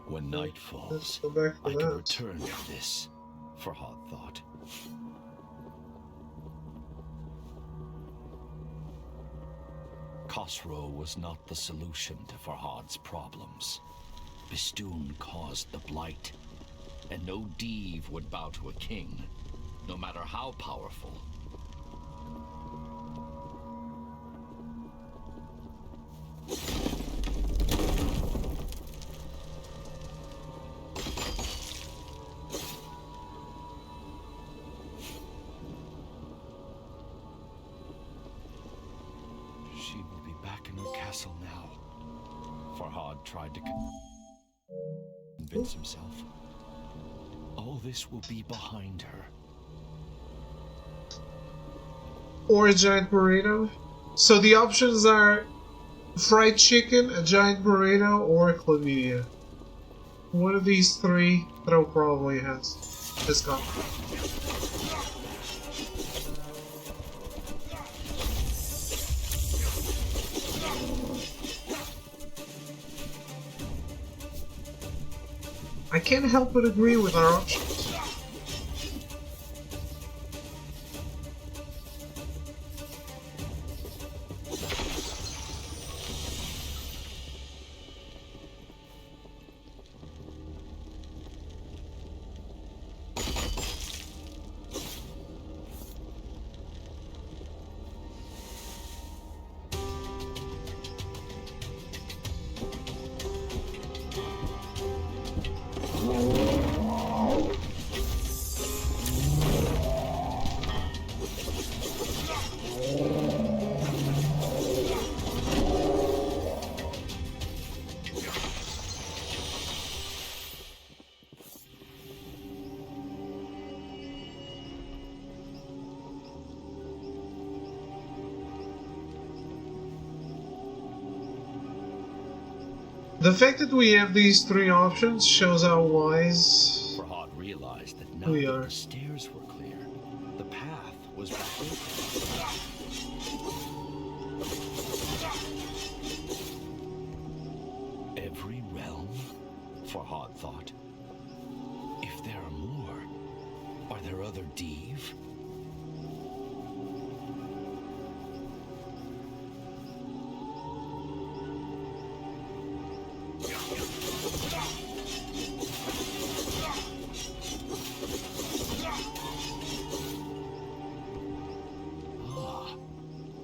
Speaker 3: When night falls, I can return to this, Farhad thought. Khosrow was not the solution to Farhad's problems. Bistun caused the blight, and no Deve would bow to a king, no matter how powerful. She will be back in her castle now. Farhad tried to convince himself. All this will be behind her.
Speaker 2: Or a giant burrito. So the options are fried chicken, a giant burrito, or a chlamydia. One of these three, Throw probably has gone. I can't help but agree with our options. The fact that we have these three options shows how wise
Speaker 3: Farhad realized that now
Speaker 2: we
Speaker 3: that
Speaker 2: are.
Speaker 3: the stairs were clear, the path was every realm, Farhad thought. If there are more, are there other Deve?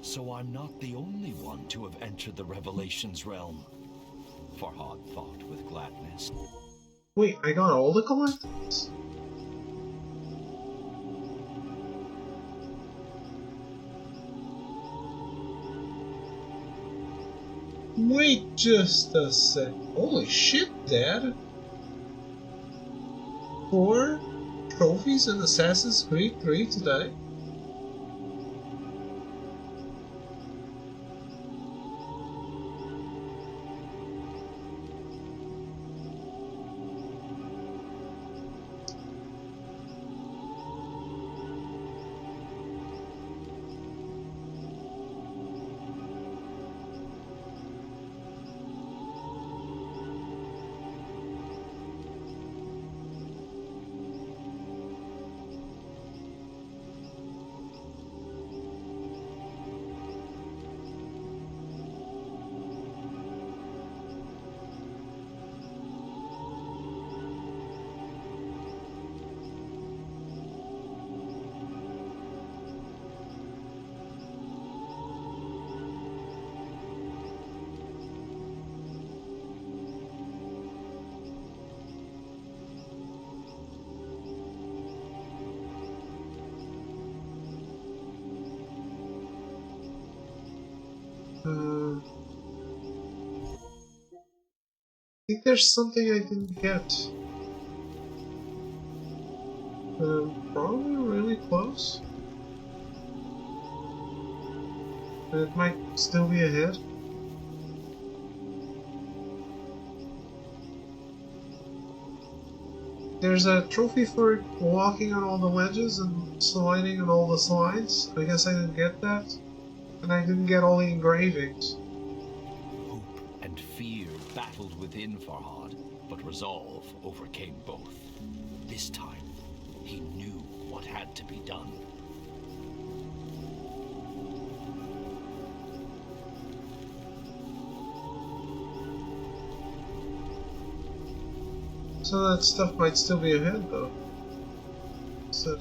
Speaker 3: So I'm not the only one to have entered the Revelations realm, Farhad thought with gladness.
Speaker 2: Wait, I got all the collectibles? Wait just a sec. Holy shit, Dad. 4 trophies in Assassin's Creed 3 today? I think there's something I didn't get. Probably really close. It might still be ahead. There's a trophy for walking on all the ledges and sliding on all the slides. I guess I didn't get that. And I didn't get all the engravings.
Speaker 3: Hope and fear battled within Farhad, but resolve overcame both. This time, he knew what had to be done.
Speaker 2: So that stuff might still be ahead, though. So.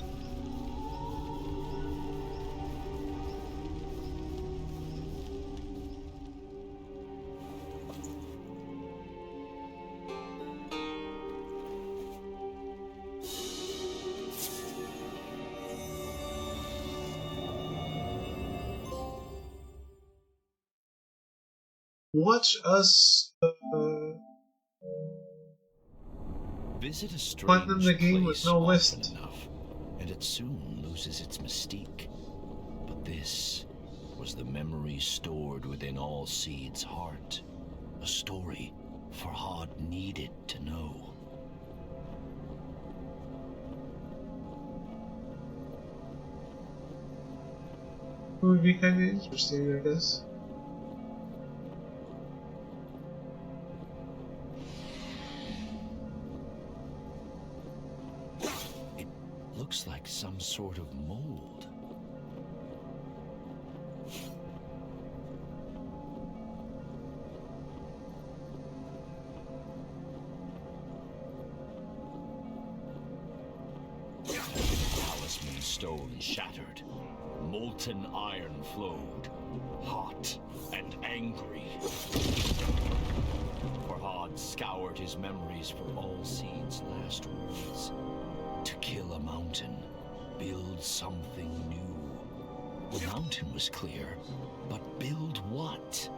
Speaker 2: Watch us
Speaker 3: Visit a
Speaker 2: platinum the
Speaker 3: strange
Speaker 2: game with
Speaker 3: place
Speaker 2: no
Speaker 3: often
Speaker 2: list.
Speaker 3: enough, and it soon loses its mystique. But this was the memory stored within all Seed's heart. A story Farhad needed to know.
Speaker 2: It would be kind of interesting, I guess.
Speaker 3: It looks like some sort of mold. Talisman stone shattered. Molten iron flowed, hot and angry. Farhad scoured his memories for all Seed's last words. To kill a mountain, build something new. The mountain was clear, but build what?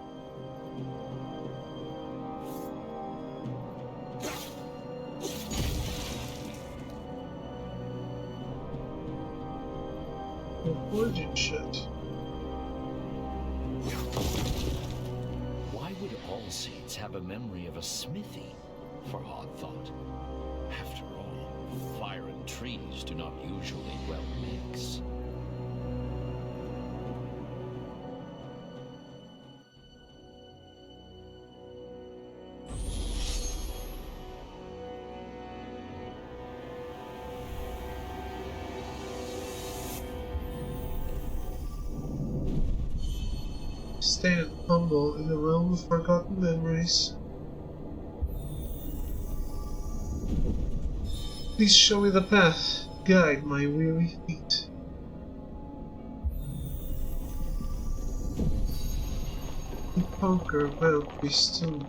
Speaker 2: Origin shit.
Speaker 3: Why would all seeds have a memory of a smithy, Farhad thought. After all, fire and trees do not usually well mix.
Speaker 2: Stand humble in the realm of forgotten memories. Please show me the path, guide my weary feet. To conquer Tale of Bistun.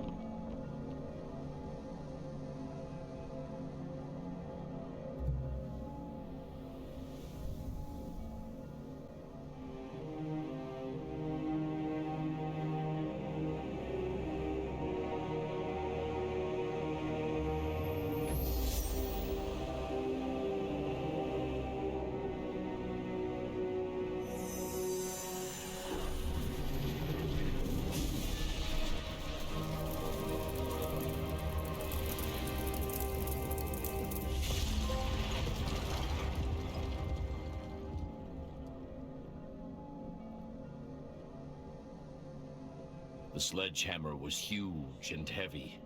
Speaker 3: The sledgehammer was huge and heavy,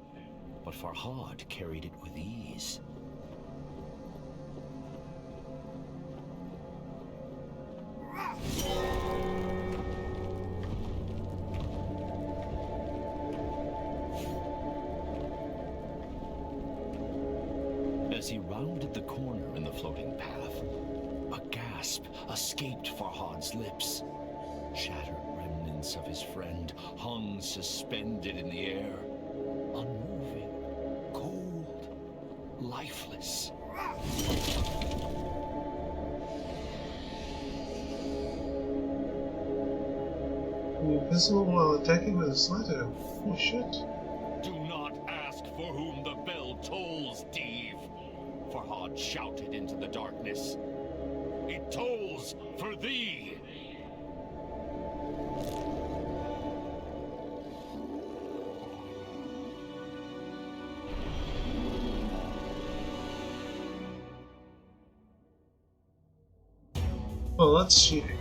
Speaker 3: but Farhad carried it with ease. As he rounded the corner in the floating path, a gasp escaped Farhad's lips. Shattered remnants of his friend hung suspended in the air, unmoving, cold, lifeless.
Speaker 2: Invisible while attacking with a sledgehammer. Oh shit.
Speaker 3: Do not ask for whom the bell tolls, Dave, Farhad shouted into the darkness. It tolls for thee!
Speaker 2: Oh, that's cheating.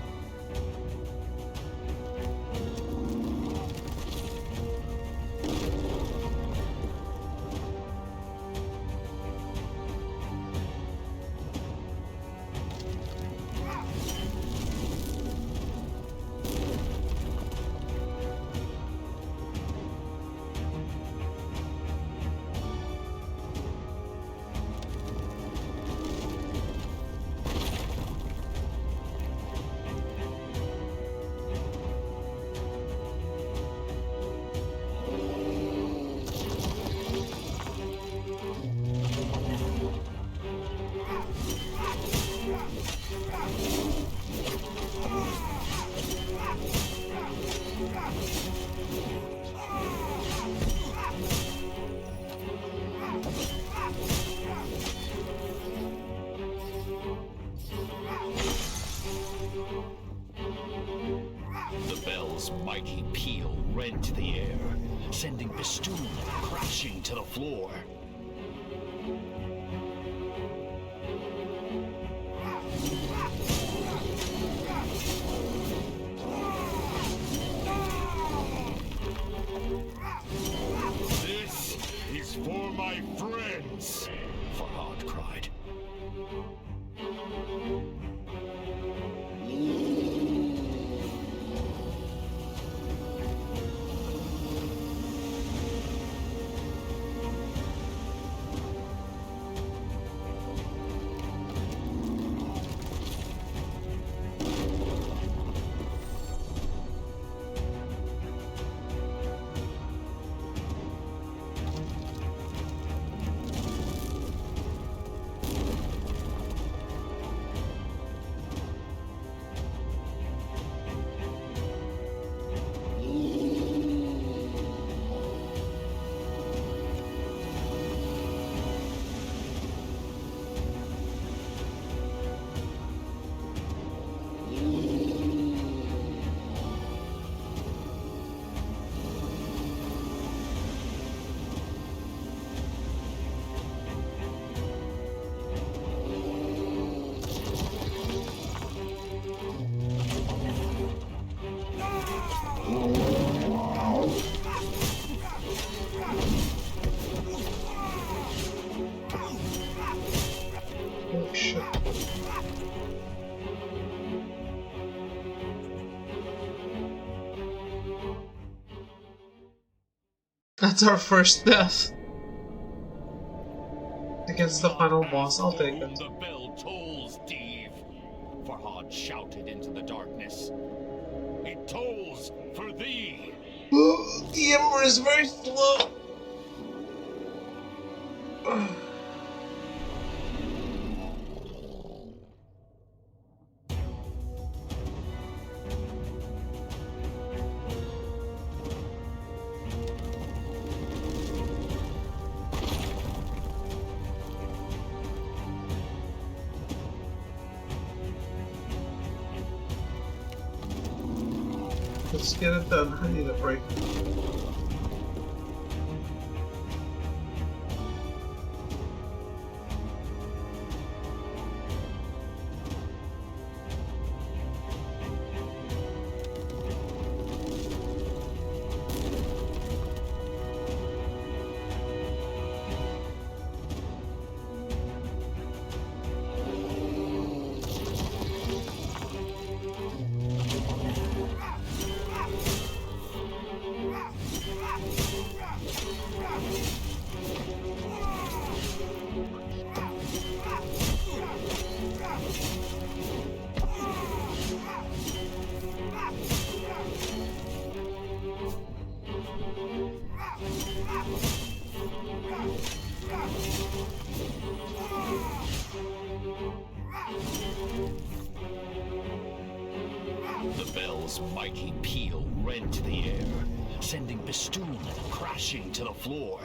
Speaker 3: The bell's mighty peal rent the air, sending Bistun crashing to the floor. This is for my friends, Farhad cried.
Speaker 2: That's our first death. Against the final boss, I'll take it.
Speaker 3: The bell tolls, Steve. Farhad shouted into the darkness. It tolls for thee.
Speaker 2: The Emperor is very slow. Let's get it done. I need a break.
Speaker 3: The bell's mighty peal rent the air, sending Bistun crashing to the floor.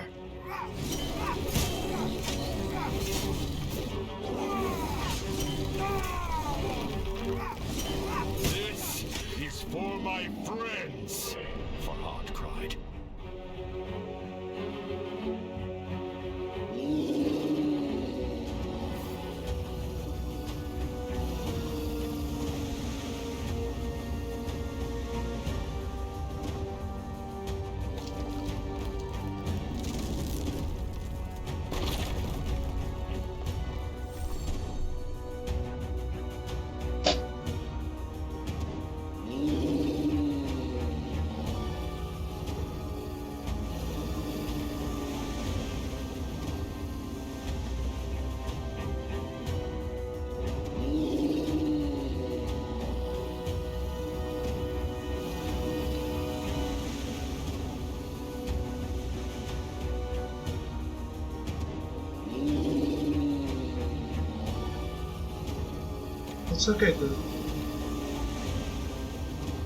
Speaker 3: This is for my friends, Farhad cried.
Speaker 2: It's okay, dude.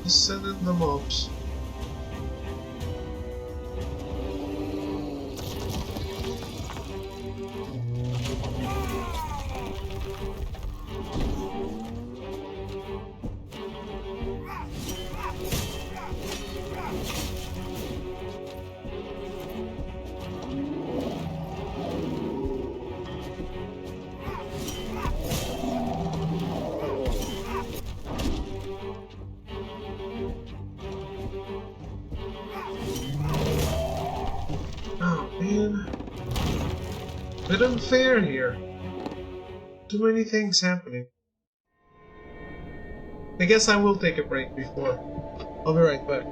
Speaker 2: Just send in the mobs. Oh man, bit unfair here. Too many things happening. I guess I will take a break before. I'll be right back.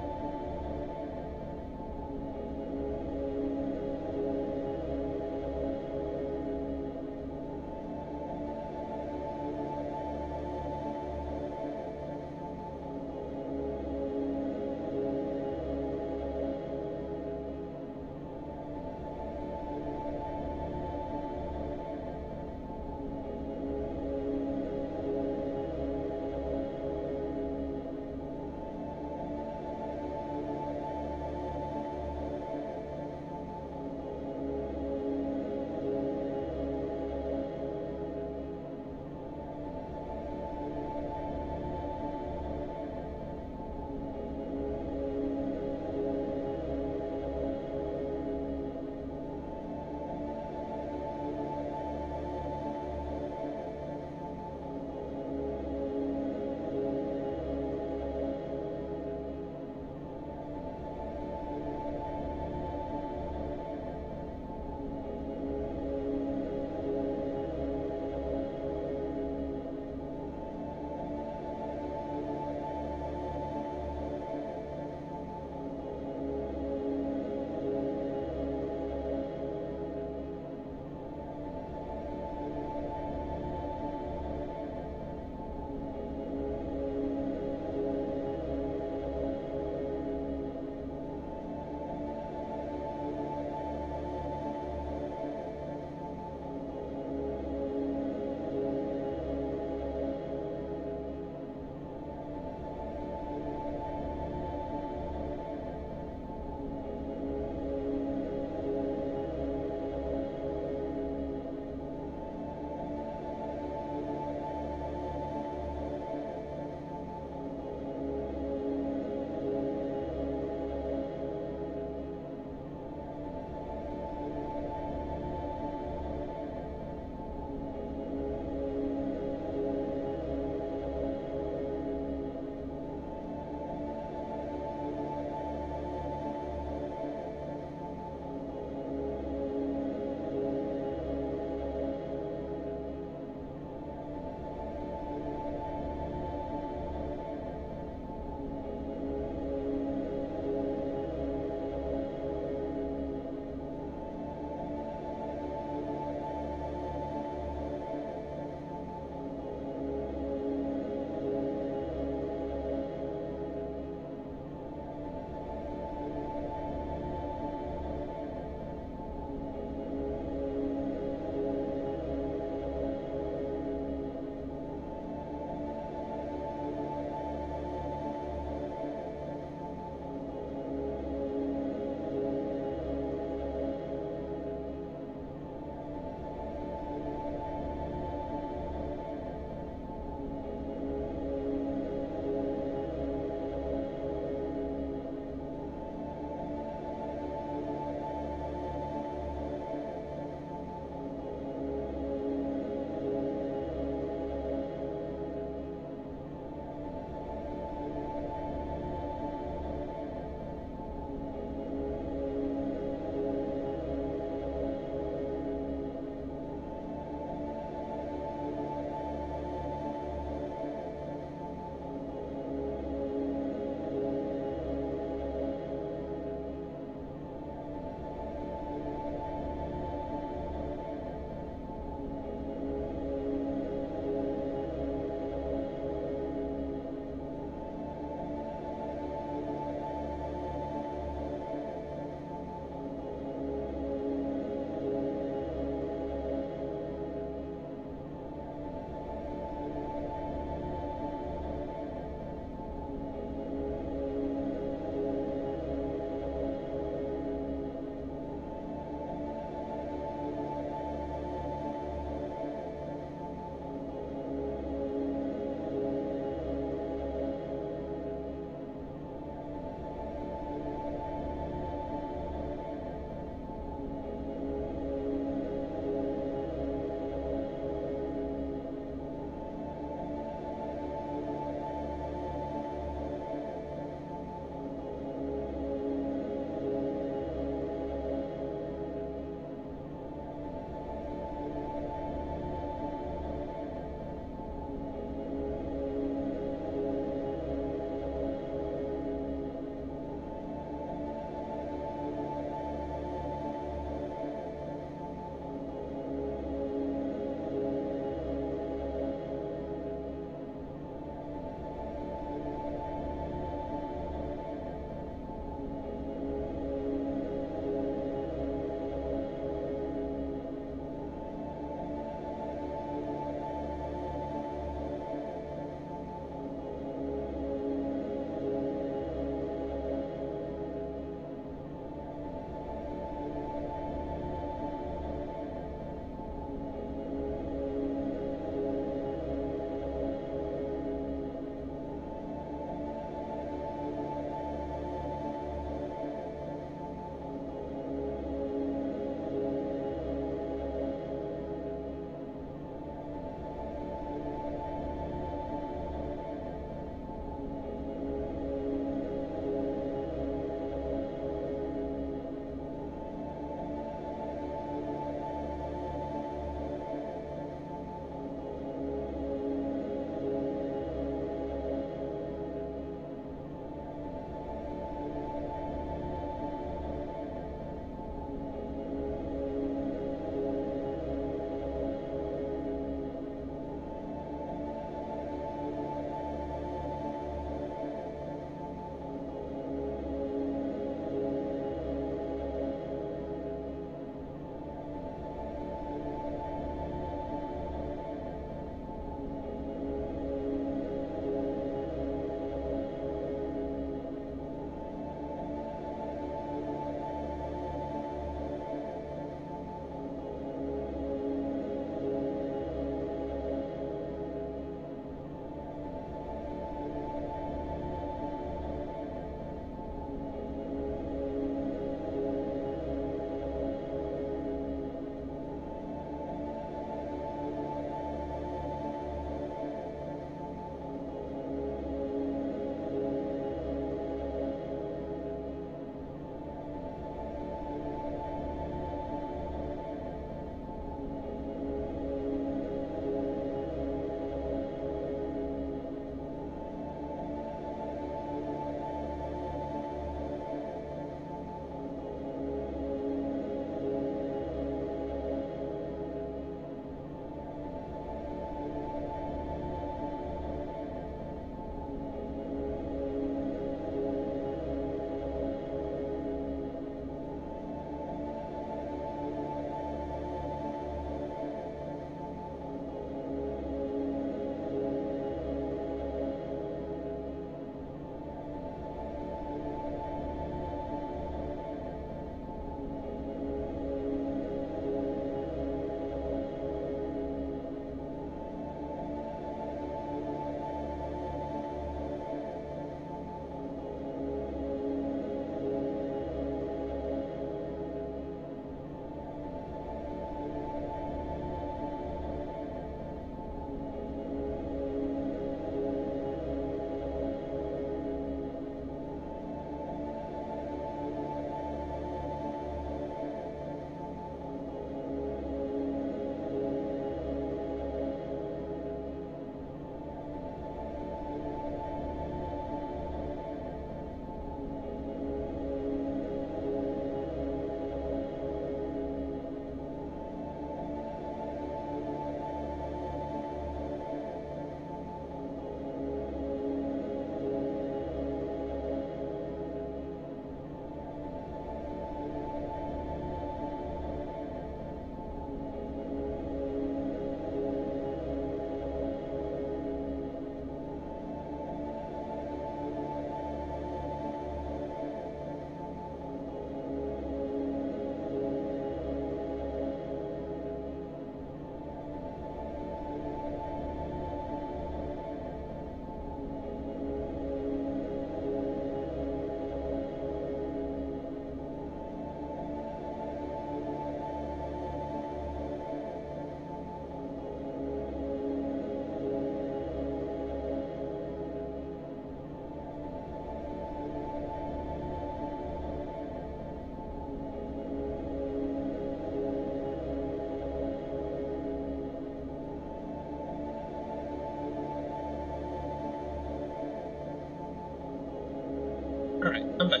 Speaker 2: Alright, I'm back.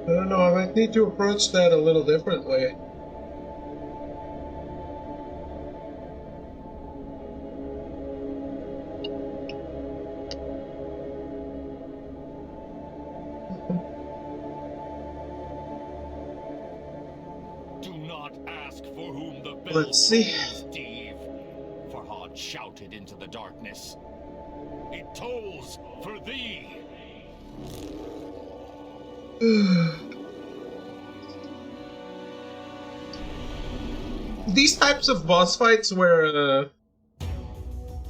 Speaker 2: I don't know, I might need to approach that a little differently.
Speaker 3: Do not ask for whom the bell
Speaker 2: Let's see.
Speaker 3: tolls, Steve. Farhad shouted into the darkness. It tolls for thee.
Speaker 2: These types of boss fights where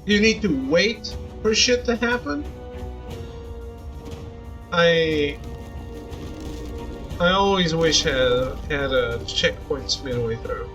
Speaker 2: you need to wait for shit to happen, I always wish had a checkpoints midway through.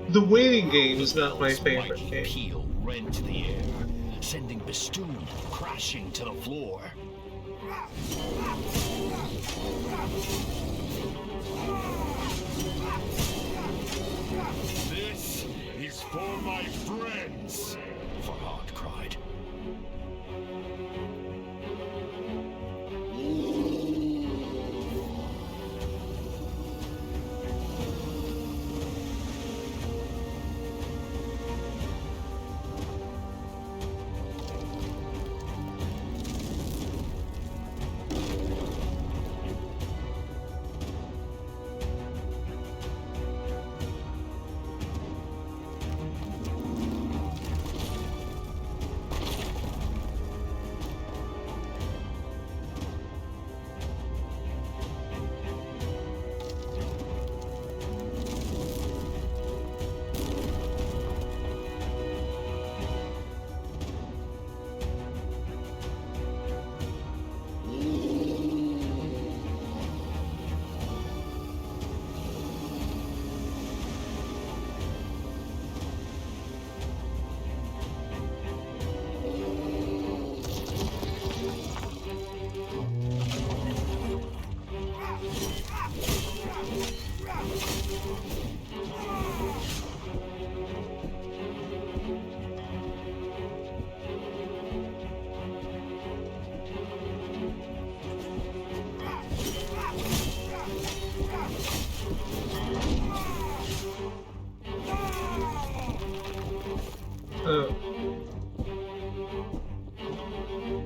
Speaker 2: The waiting game is not my favorite
Speaker 3: Mighty
Speaker 2: game.
Speaker 3: peal rent the air, sending Bistun crashing to the floor. This is for my friends, Farhad cried.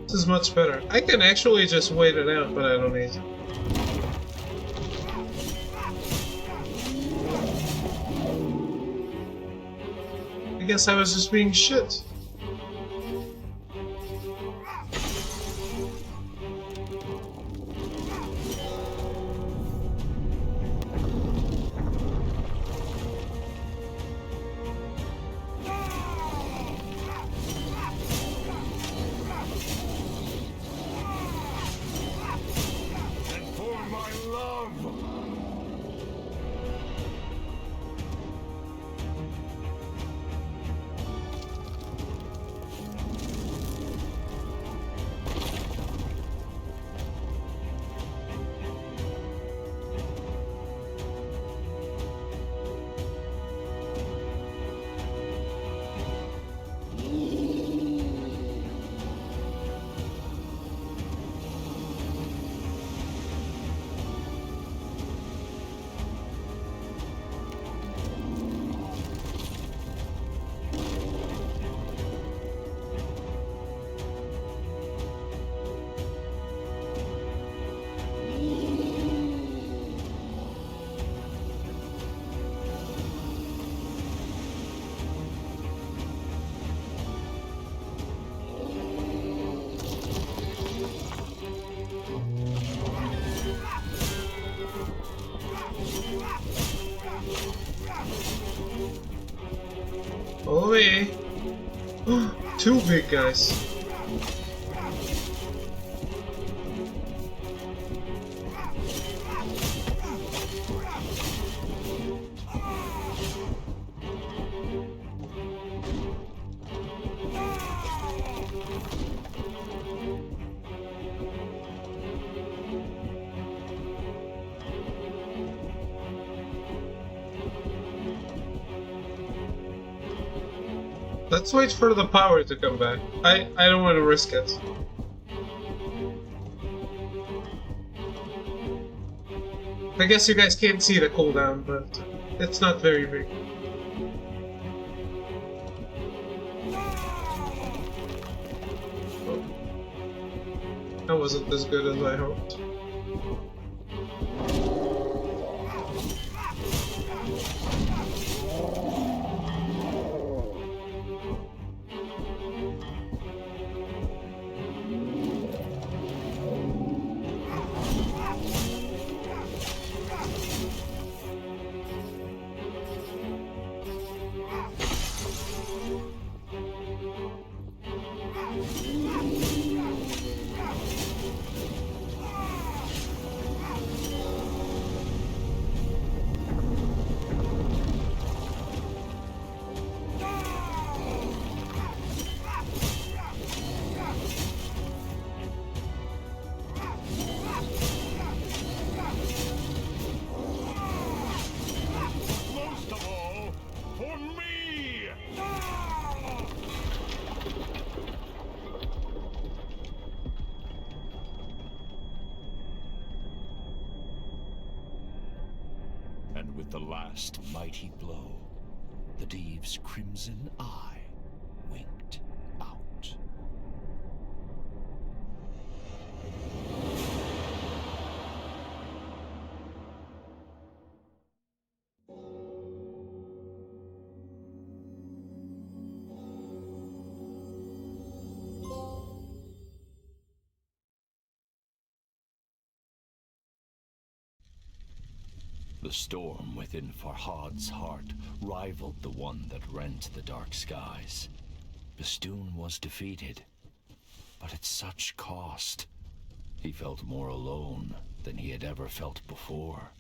Speaker 2: This is much better. I can actually just wait it out, but I don't need to. I guess I was just being shit. guys. Let's wait for the power to come back. I don't want to risk it. I guess you guys can't see the cooldown, but it's not very big. Oh. That wasn't as good as I hoped.
Speaker 3: And with the last mighty blow, the Deve's crimson eye winked out. The storm within Farhad's heart rivaled the one that rent the dark skies. Bistun was defeated, but at such cost. He felt more alone than he had ever felt before.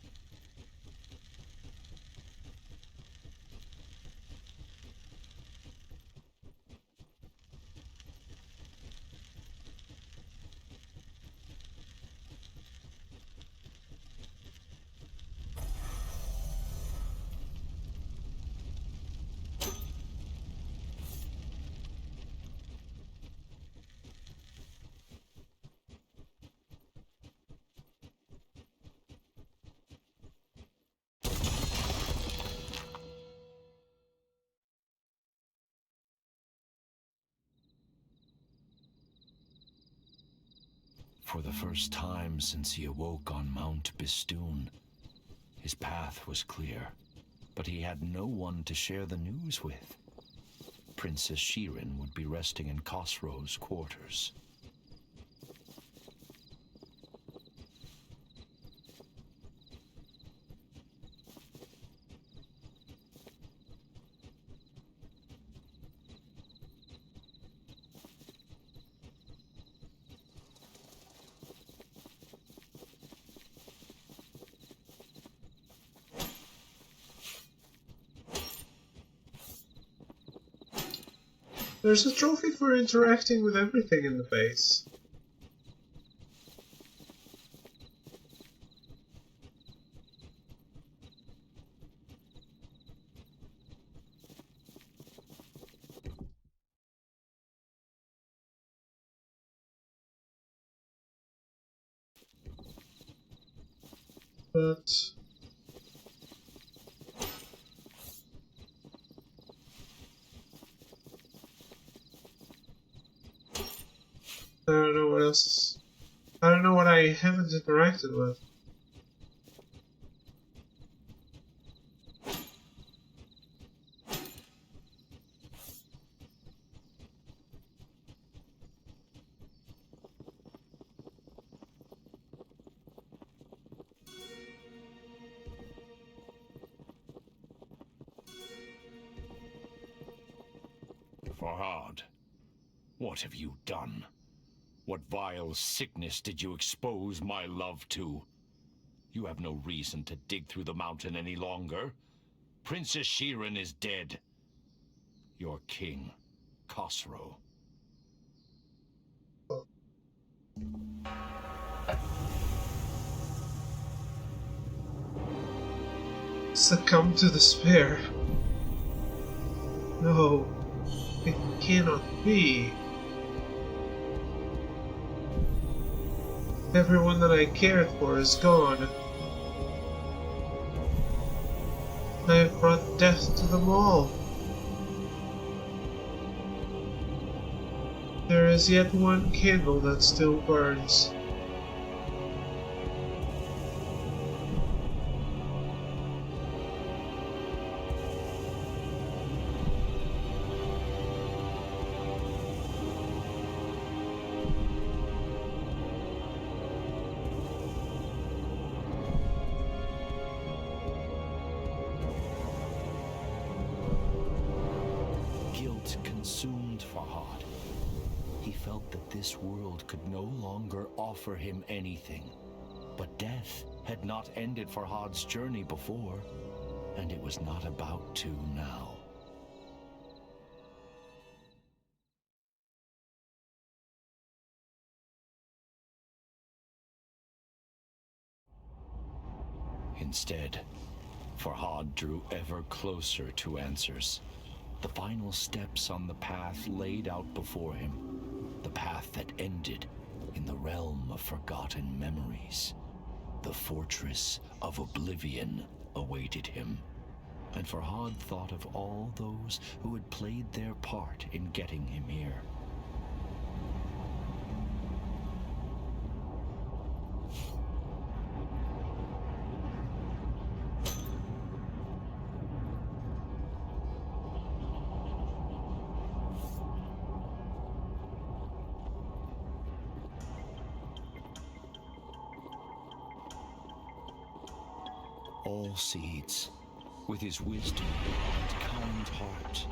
Speaker 3: For the first time since he awoke on Mount Bistun, his path was clear, but he had no one to share the news with. Princess Shirin would be resting in Khosrow's quarters.
Speaker 2: There's a trophy for interacting with everything in the base. But I don't know what else. I don't know what I haven't interacted with.
Speaker 3: Farhad, What have you done? What vile sickness did you expose my love to? You have no reason to dig through the mountain any longer. Princess Shirin is dead. Your king, Khosrow.
Speaker 2: Succumb to despair. No, it cannot be. Everyone that I cared for is gone. I have brought death to them all. There is yet one candle that still burns.
Speaker 3: Guilt consumed Farhad. He felt that this world could no longer offer him anything. But death had not ended Farhad's journey before, and it was not about to now. Instead, Farhad drew ever closer to answers. The final steps on the path laid out before him. The path that ended in the realm of forgotten memories. The fortress of oblivion awaited him. And Farhad thought of all those who had played their part in getting him here. All seeds, with his wisdom and kind heart.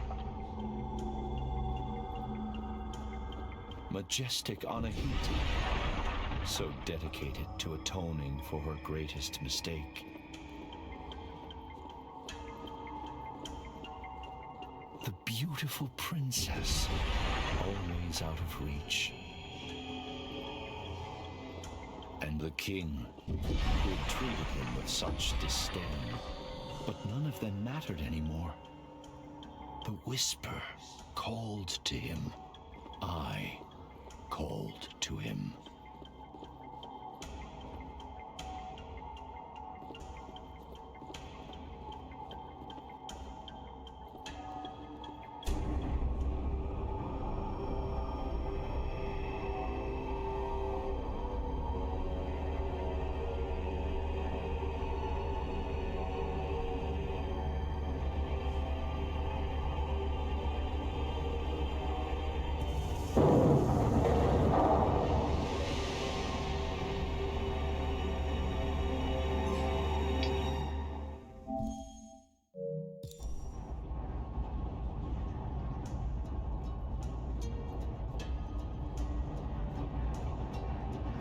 Speaker 3: Majestic Anahita, so dedicated to atoning for her greatest mistake. The beautiful princess, always out of reach. And the king, who had treated him with such disdain. But none of them mattered anymore. The whisper called to him. I called to him.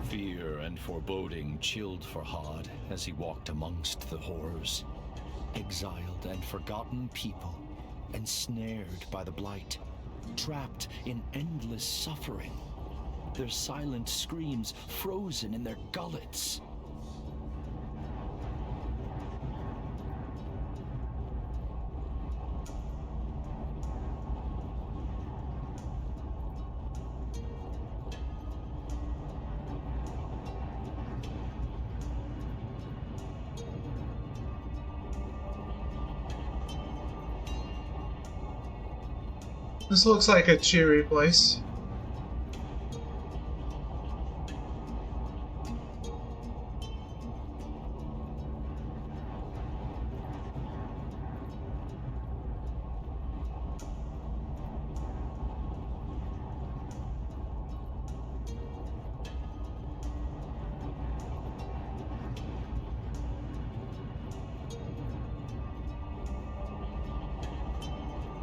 Speaker 3: Fear and foreboding chilled Farhad as he walked amongst the horrors. Exiled and forgotten people, ensnared by the blight, trapped in endless suffering, their silent screams frozen in their gullets.
Speaker 2: This looks like a cheery place.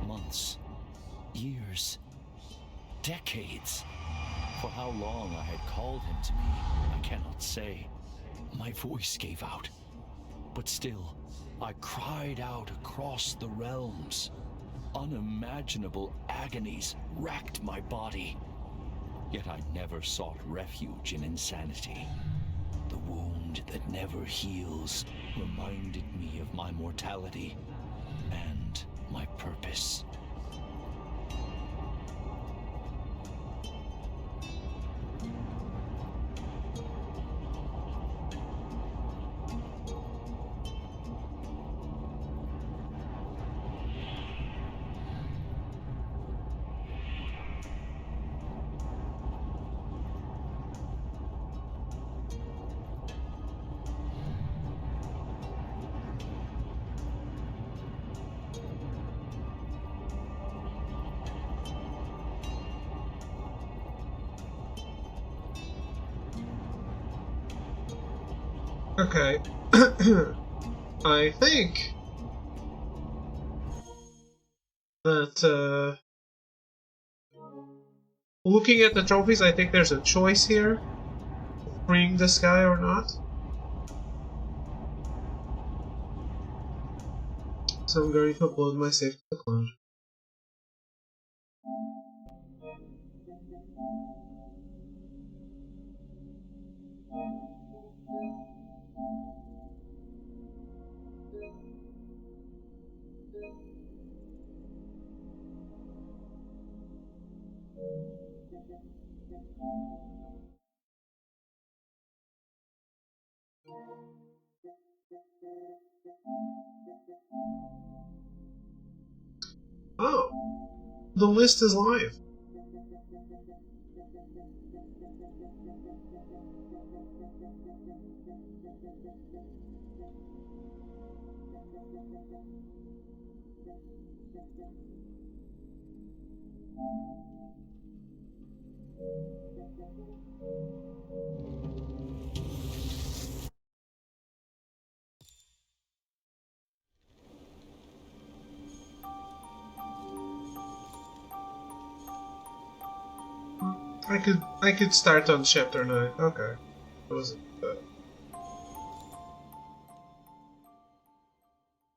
Speaker 3: Months, years, decades. For how long I had called him to me, I cannot say. My voice gave out, but still, I cried out across the realms. Unimaginable agonies racked my body. Yet I never sought refuge in insanity. The wound that never heals reminded me of my mortality and my purpose.
Speaker 2: Okay. I think that looking at the trophies, I think there's a choice here, freeing this guy or not. So I'm going to upload my save to the cloud. Oh, the list is live. I could start on chapter 9. Okay. That wasn't bad.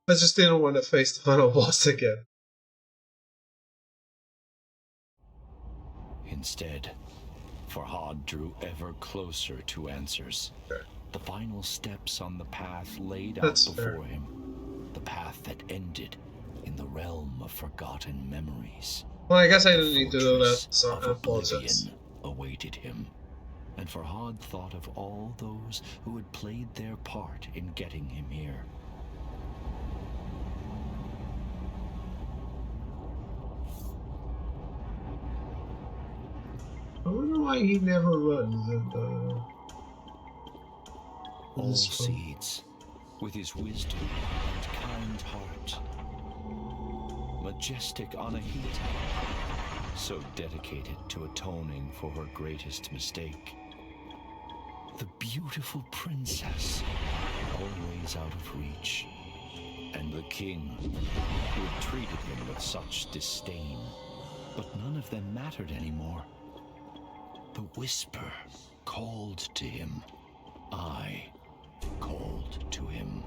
Speaker 2: I just didn't want to face the final boss again.
Speaker 3: Instead, Farhad drew ever closer to answers.
Speaker 2: Okay.
Speaker 3: The final steps on the path laid
Speaker 2: That's
Speaker 3: out before
Speaker 2: fair.
Speaker 3: him. The path that ended in the realm of forgotten memories.
Speaker 2: Well, I guess I
Speaker 3: The
Speaker 2: didn't need to do that,
Speaker 3: fortress
Speaker 2: so
Speaker 3: of
Speaker 2: I apologize.
Speaker 3: oblivion awaited him. And Farhad thought of all those who had played their part in getting him here.
Speaker 2: I wonder why he never runs and
Speaker 3: All
Speaker 2: this one.
Speaker 3: seeds, with his wisdom and kind heart. Majestic Anahita, so dedicated to atoning for her greatest mistake. The beautiful princess, always out of reach. And the king, who had treated him with such disdain. But none of them mattered anymore. The whisper called to him. I called to him.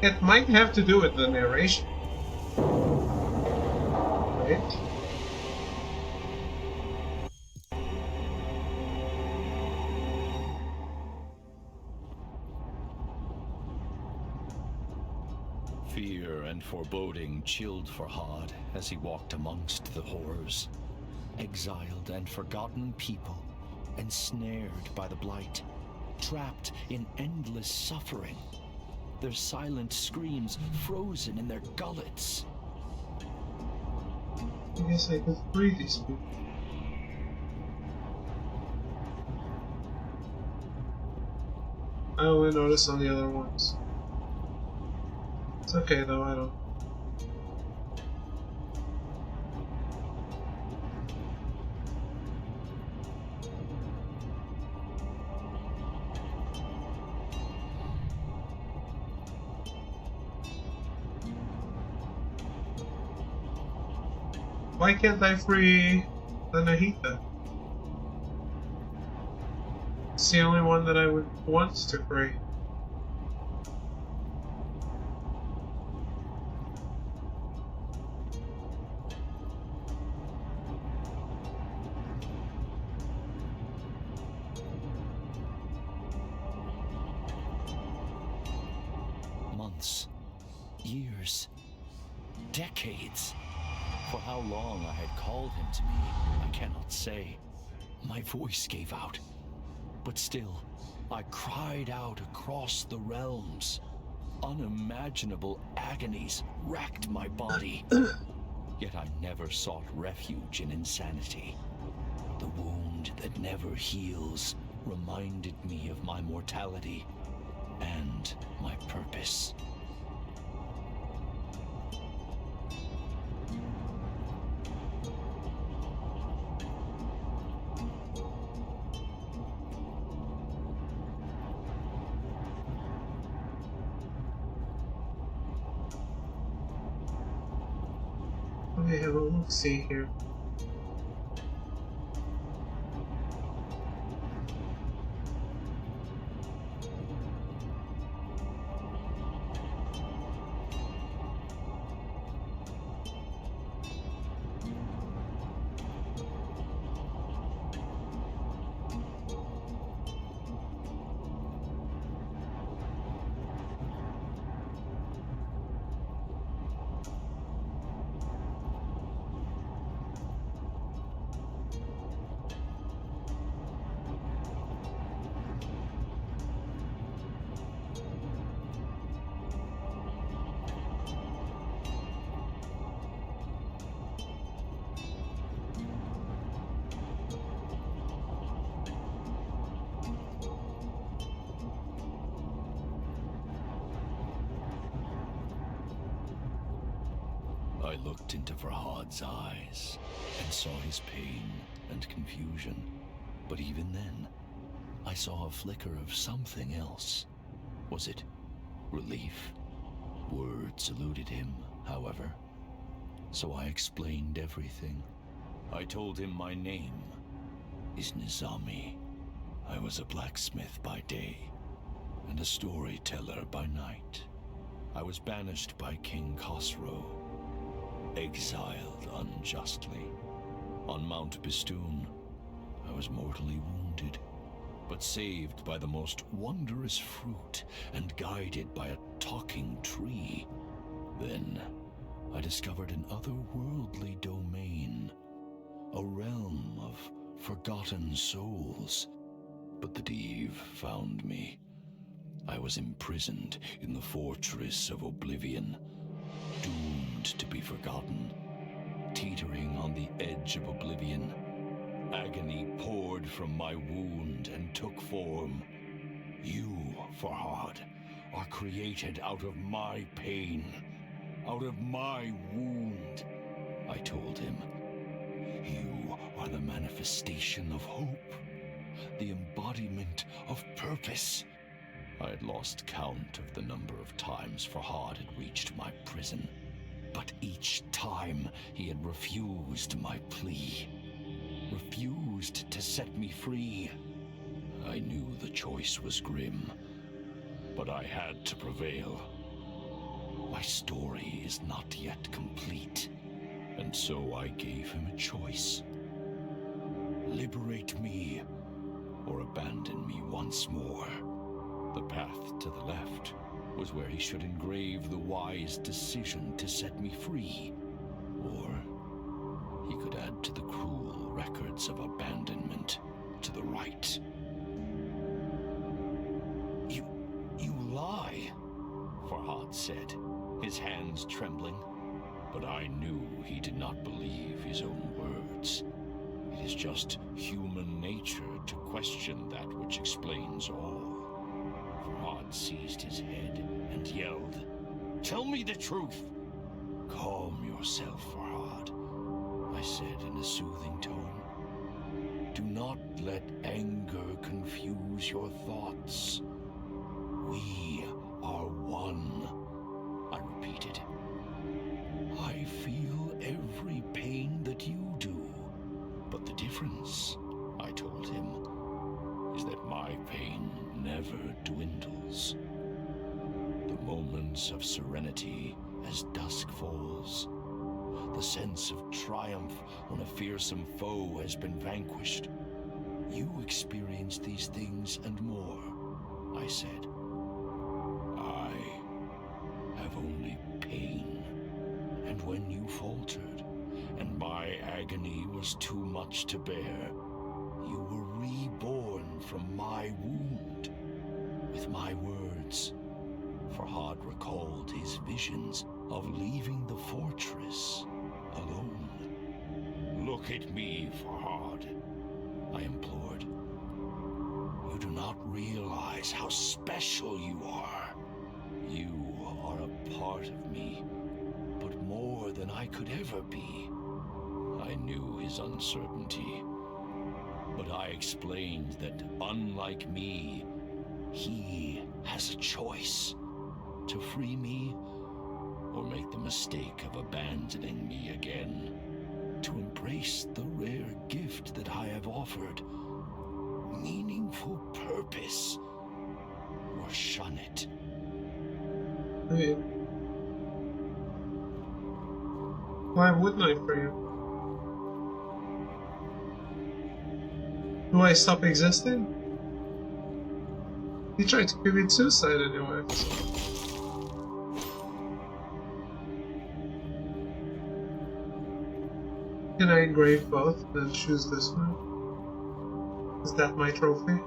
Speaker 2: It might have to do with the narration. Right?
Speaker 3: Fear and foreboding chilled Farhad as he walked amongst the horrors. Exiled and forgotten people, ensnared by the blight, trapped in endless suffering. Their silent screams frozen in their gullets.
Speaker 2: I guess I could free these people. I only noticed on the other ones. It's okay though, I don't. Why can't I free Anahita? It's the only one that I would want to free.
Speaker 3: Months, years, decades. For how long I had called him to me, I cannot say. My voice gave out. But still, I cried out across the realms. Unimaginable agonies racked my body. Yet I never sought refuge in insanity. The wound that never heals reminded me of my mortality and my purpose.
Speaker 2: Okay, let's see here.
Speaker 3: I looked into Farhad's eyes and saw his pain and confusion. But even then, I saw a flicker of something else. Was it relief? Words eluded him, however. So I explained everything. I told him my name is Nizami. I was a blacksmith by day and a storyteller by night. I was banished by King Khosrow, exiled unjustly. On Mount Bistun, I was mortally wounded, but saved by the most wondrous fruit and guided by a talking tree. Then I discovered an otherworldly domain, a realm of forgotten souls. But the Div found me. I was imprisoned in the fortress of oblivion, doomed to be forgotten, teetering on the edge of oblivion. Agony poured from my wound and took form. You, Farhad, are created out of my pain, out of my wound, I told him. You are the manifestation of hope, the embodiment of purpose. I had lost count of the number of times Farhad had reached my prison, but each time he had refused my plea, refused to set me free. I knew the choice was grim, but I had to prevail. My story is not yet complete, and so I gave him a choice. Liberate me, or abandon me once more. The path to the left was where he should engrave the wise decision to set me free. Or he could add to the cruel records of abandonment to the right. You lie, Farhad said, his hands trembling. But I knew he did not believe his own words. It is just human nature to question that which explains all. Farhad seized his head and yelled, "Tell me the truth!" "Calm yourself, Farhad," I said in a soothing tone. "Do not let anger confuse your thoughts. We are one," I repeated. "I feel every pain the moments of serenity as dusk falls. The sense of triumph when a fearsome foe has been vanquished. You experience these things and more, I said. I have only pain. And when you faltered, and my agony was too much to bear, you were reborn from my wound with my words. Farhad recalled his visions of leaving the fortress alone. Look at me, Farhad, I implored. You do not realize how special you are. You are a part of me, but more than I could ever be. I knew his uncertainty, but I explained that, unlike me, he has a choice: to free me or make the mistake of abandoning me again, to embrace the rare gift that I have offered, meaningful purpose, or shun it.
Speaker 2: Okay. Why wouldn't I free you? Do I stop existing? He tried to commit suicide anyway. Can I engrave both and choose this one? Is that my trophy?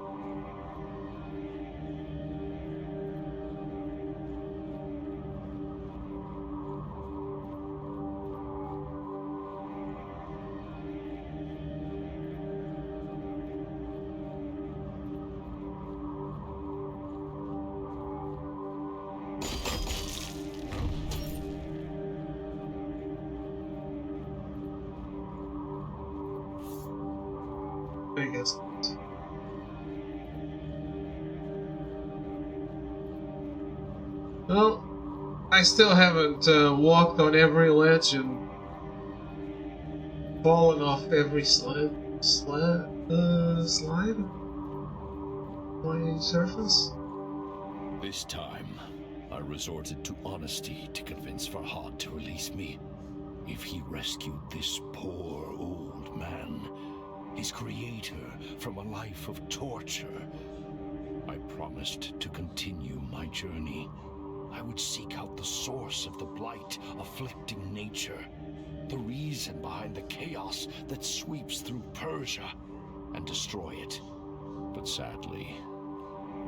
Speaker 2: I guess not. Well, I still haven't walked on every ledge and fallen off every slide? My surface?
Speaker 3: This time, I resorted to honesty to convince Farhad to release me. If he rescued this poor old man, his creator, from a life of torture, I promised to continue my journey. I would seek out the source of the blight afflicting nature, the reason behind the chaos that sweeps through Persia, and destroy it. But sadly,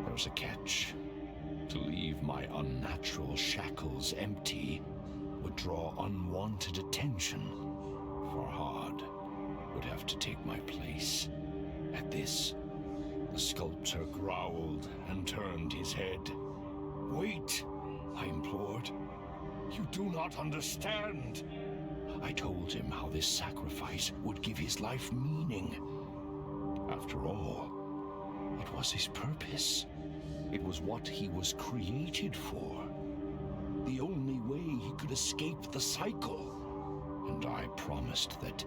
Speaker 3: there's a catch. To leave my unnatural shackles empty would draw unwanted attention. Farhad would have to take my place. At this, the sculptor growled and turned his head. Wait, I implored. You do not understand. I told him how this sacrifice would give his life meaning. After all, it was his purpose. It was what he was created for. The only way he could escape the cycle. And I promised that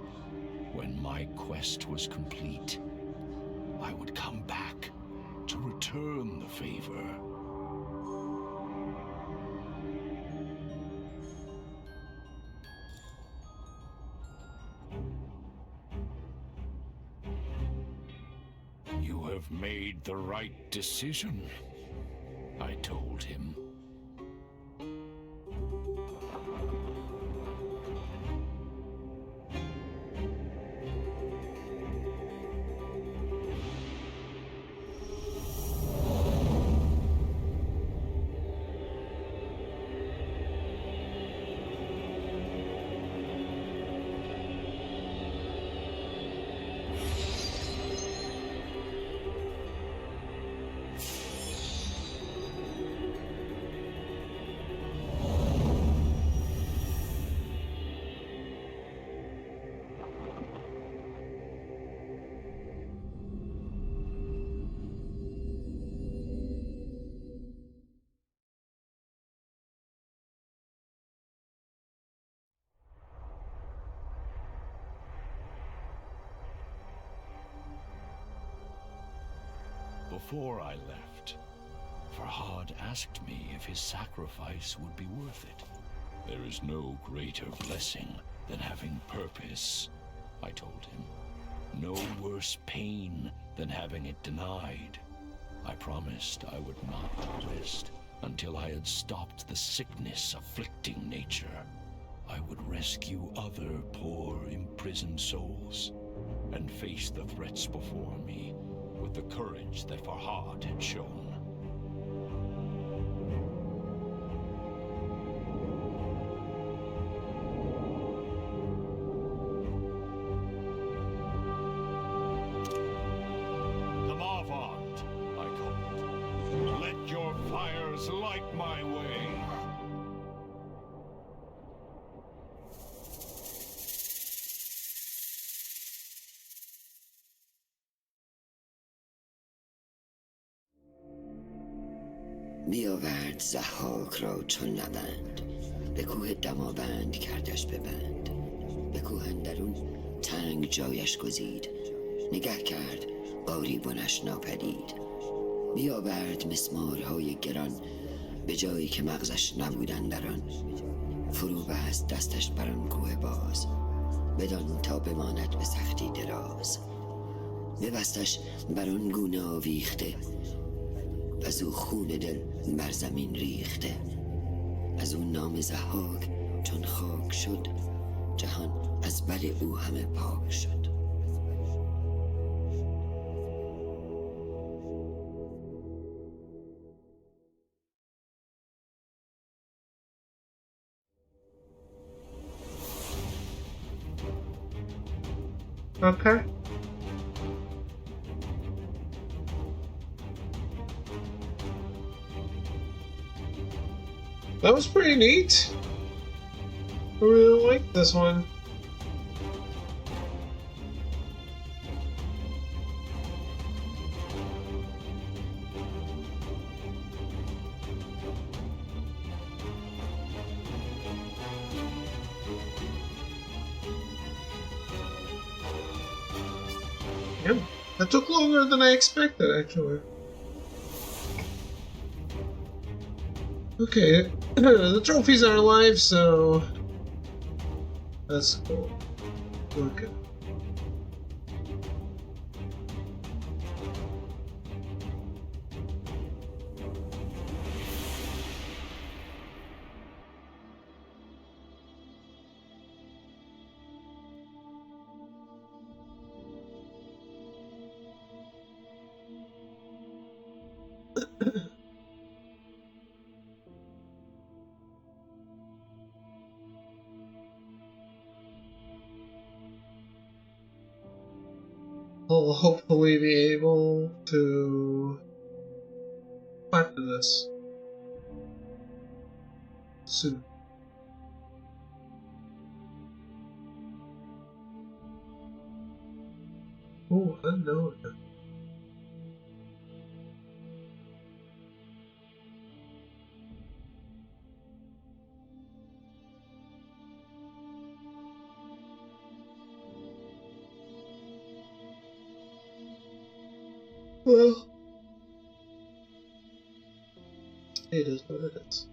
Speaker 3: when my quest was complete, I would come back to return the favor. You have made the right decision, I told him. Before I left, Farhad asked me if his sacrifice would be worth it. There is no greater blessing than having purpose, I told him. No worse pain than having it denied. I promised I would not rest until I had stopped the sickness afflicting nature. I would rescue other poor, imprisoned souls and face the threats before me with the courage that Farhad had shown. The Marvand, I called. Let your fires light my way.
Speaker 1: بیاورد ضحاک را چون نبند، به کوه دماوند کردش ببند. به کوه اندرون تنگ جایش گزید، نگه کرد باری بنش ناپدید. بیاورد مسمارهای گران، به جایی که مغزش نبودن در آن. فرو بست دستش بر آن کوه باز، بدان تا بماند به سختی دراز. ببستش بر آن گونه آویخته، از او خون دل بر زمین ریخته. از او نام ضحاک چون خاک شد، جهان از بر او همه پاک شد.
Speaker 2: Okay. That was pretty neat. I really like this one. Yeah, that took longer than I expected, actually. Okay, the trophies are alive, so that's cool. Okay. I'll hopefully be able to platinum this soon. Oh, unknown. Well, it is what it is.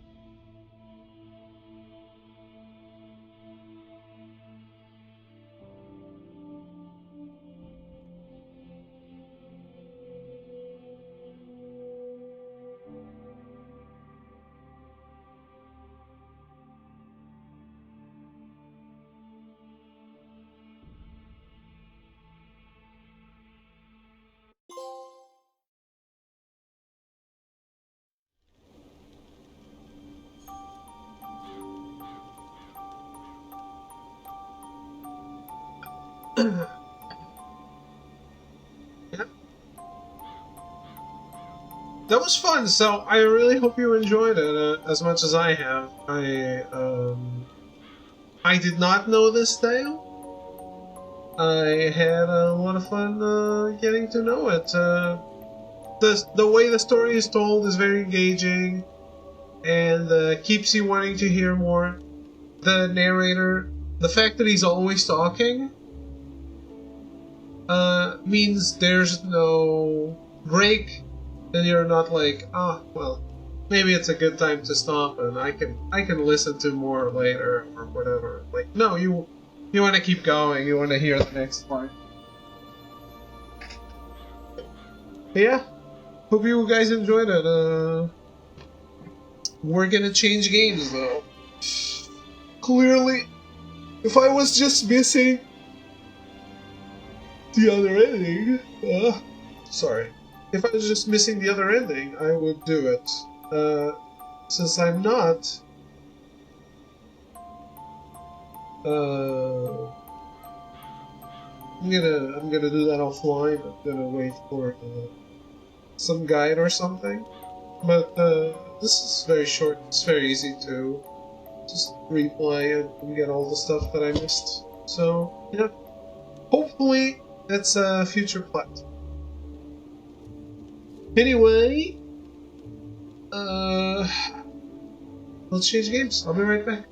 Speaker 2: Yeah. That was fun. So I really hope you enjoyed it as much as I have. I did not know this tale. I had a lot of fun getting to know it. The way the story is told is very engaging and keeps you wanting to hear more. The narrator, the fact that he's always talking, means there's no break then you're not like, ah, well, maybe it's a good time to stop and I can listen to more later or whatever. Like, no, you want to keep going. You want to hear the next part. But yeah, hope you guys enjoyed it. We're gonna change games though. Clearly, if I was just missing the other ending, sorry. If I was just missing the other ending, I would do it. Since I'm not, I'm gonna do that offline. I'm gonna wait for some guide or something. But this is very short. It's very easy to just replay it and get all the stuff that I missed. So yeah, hopefully that's a future plot. Anyway, let's change games. I'll be right back.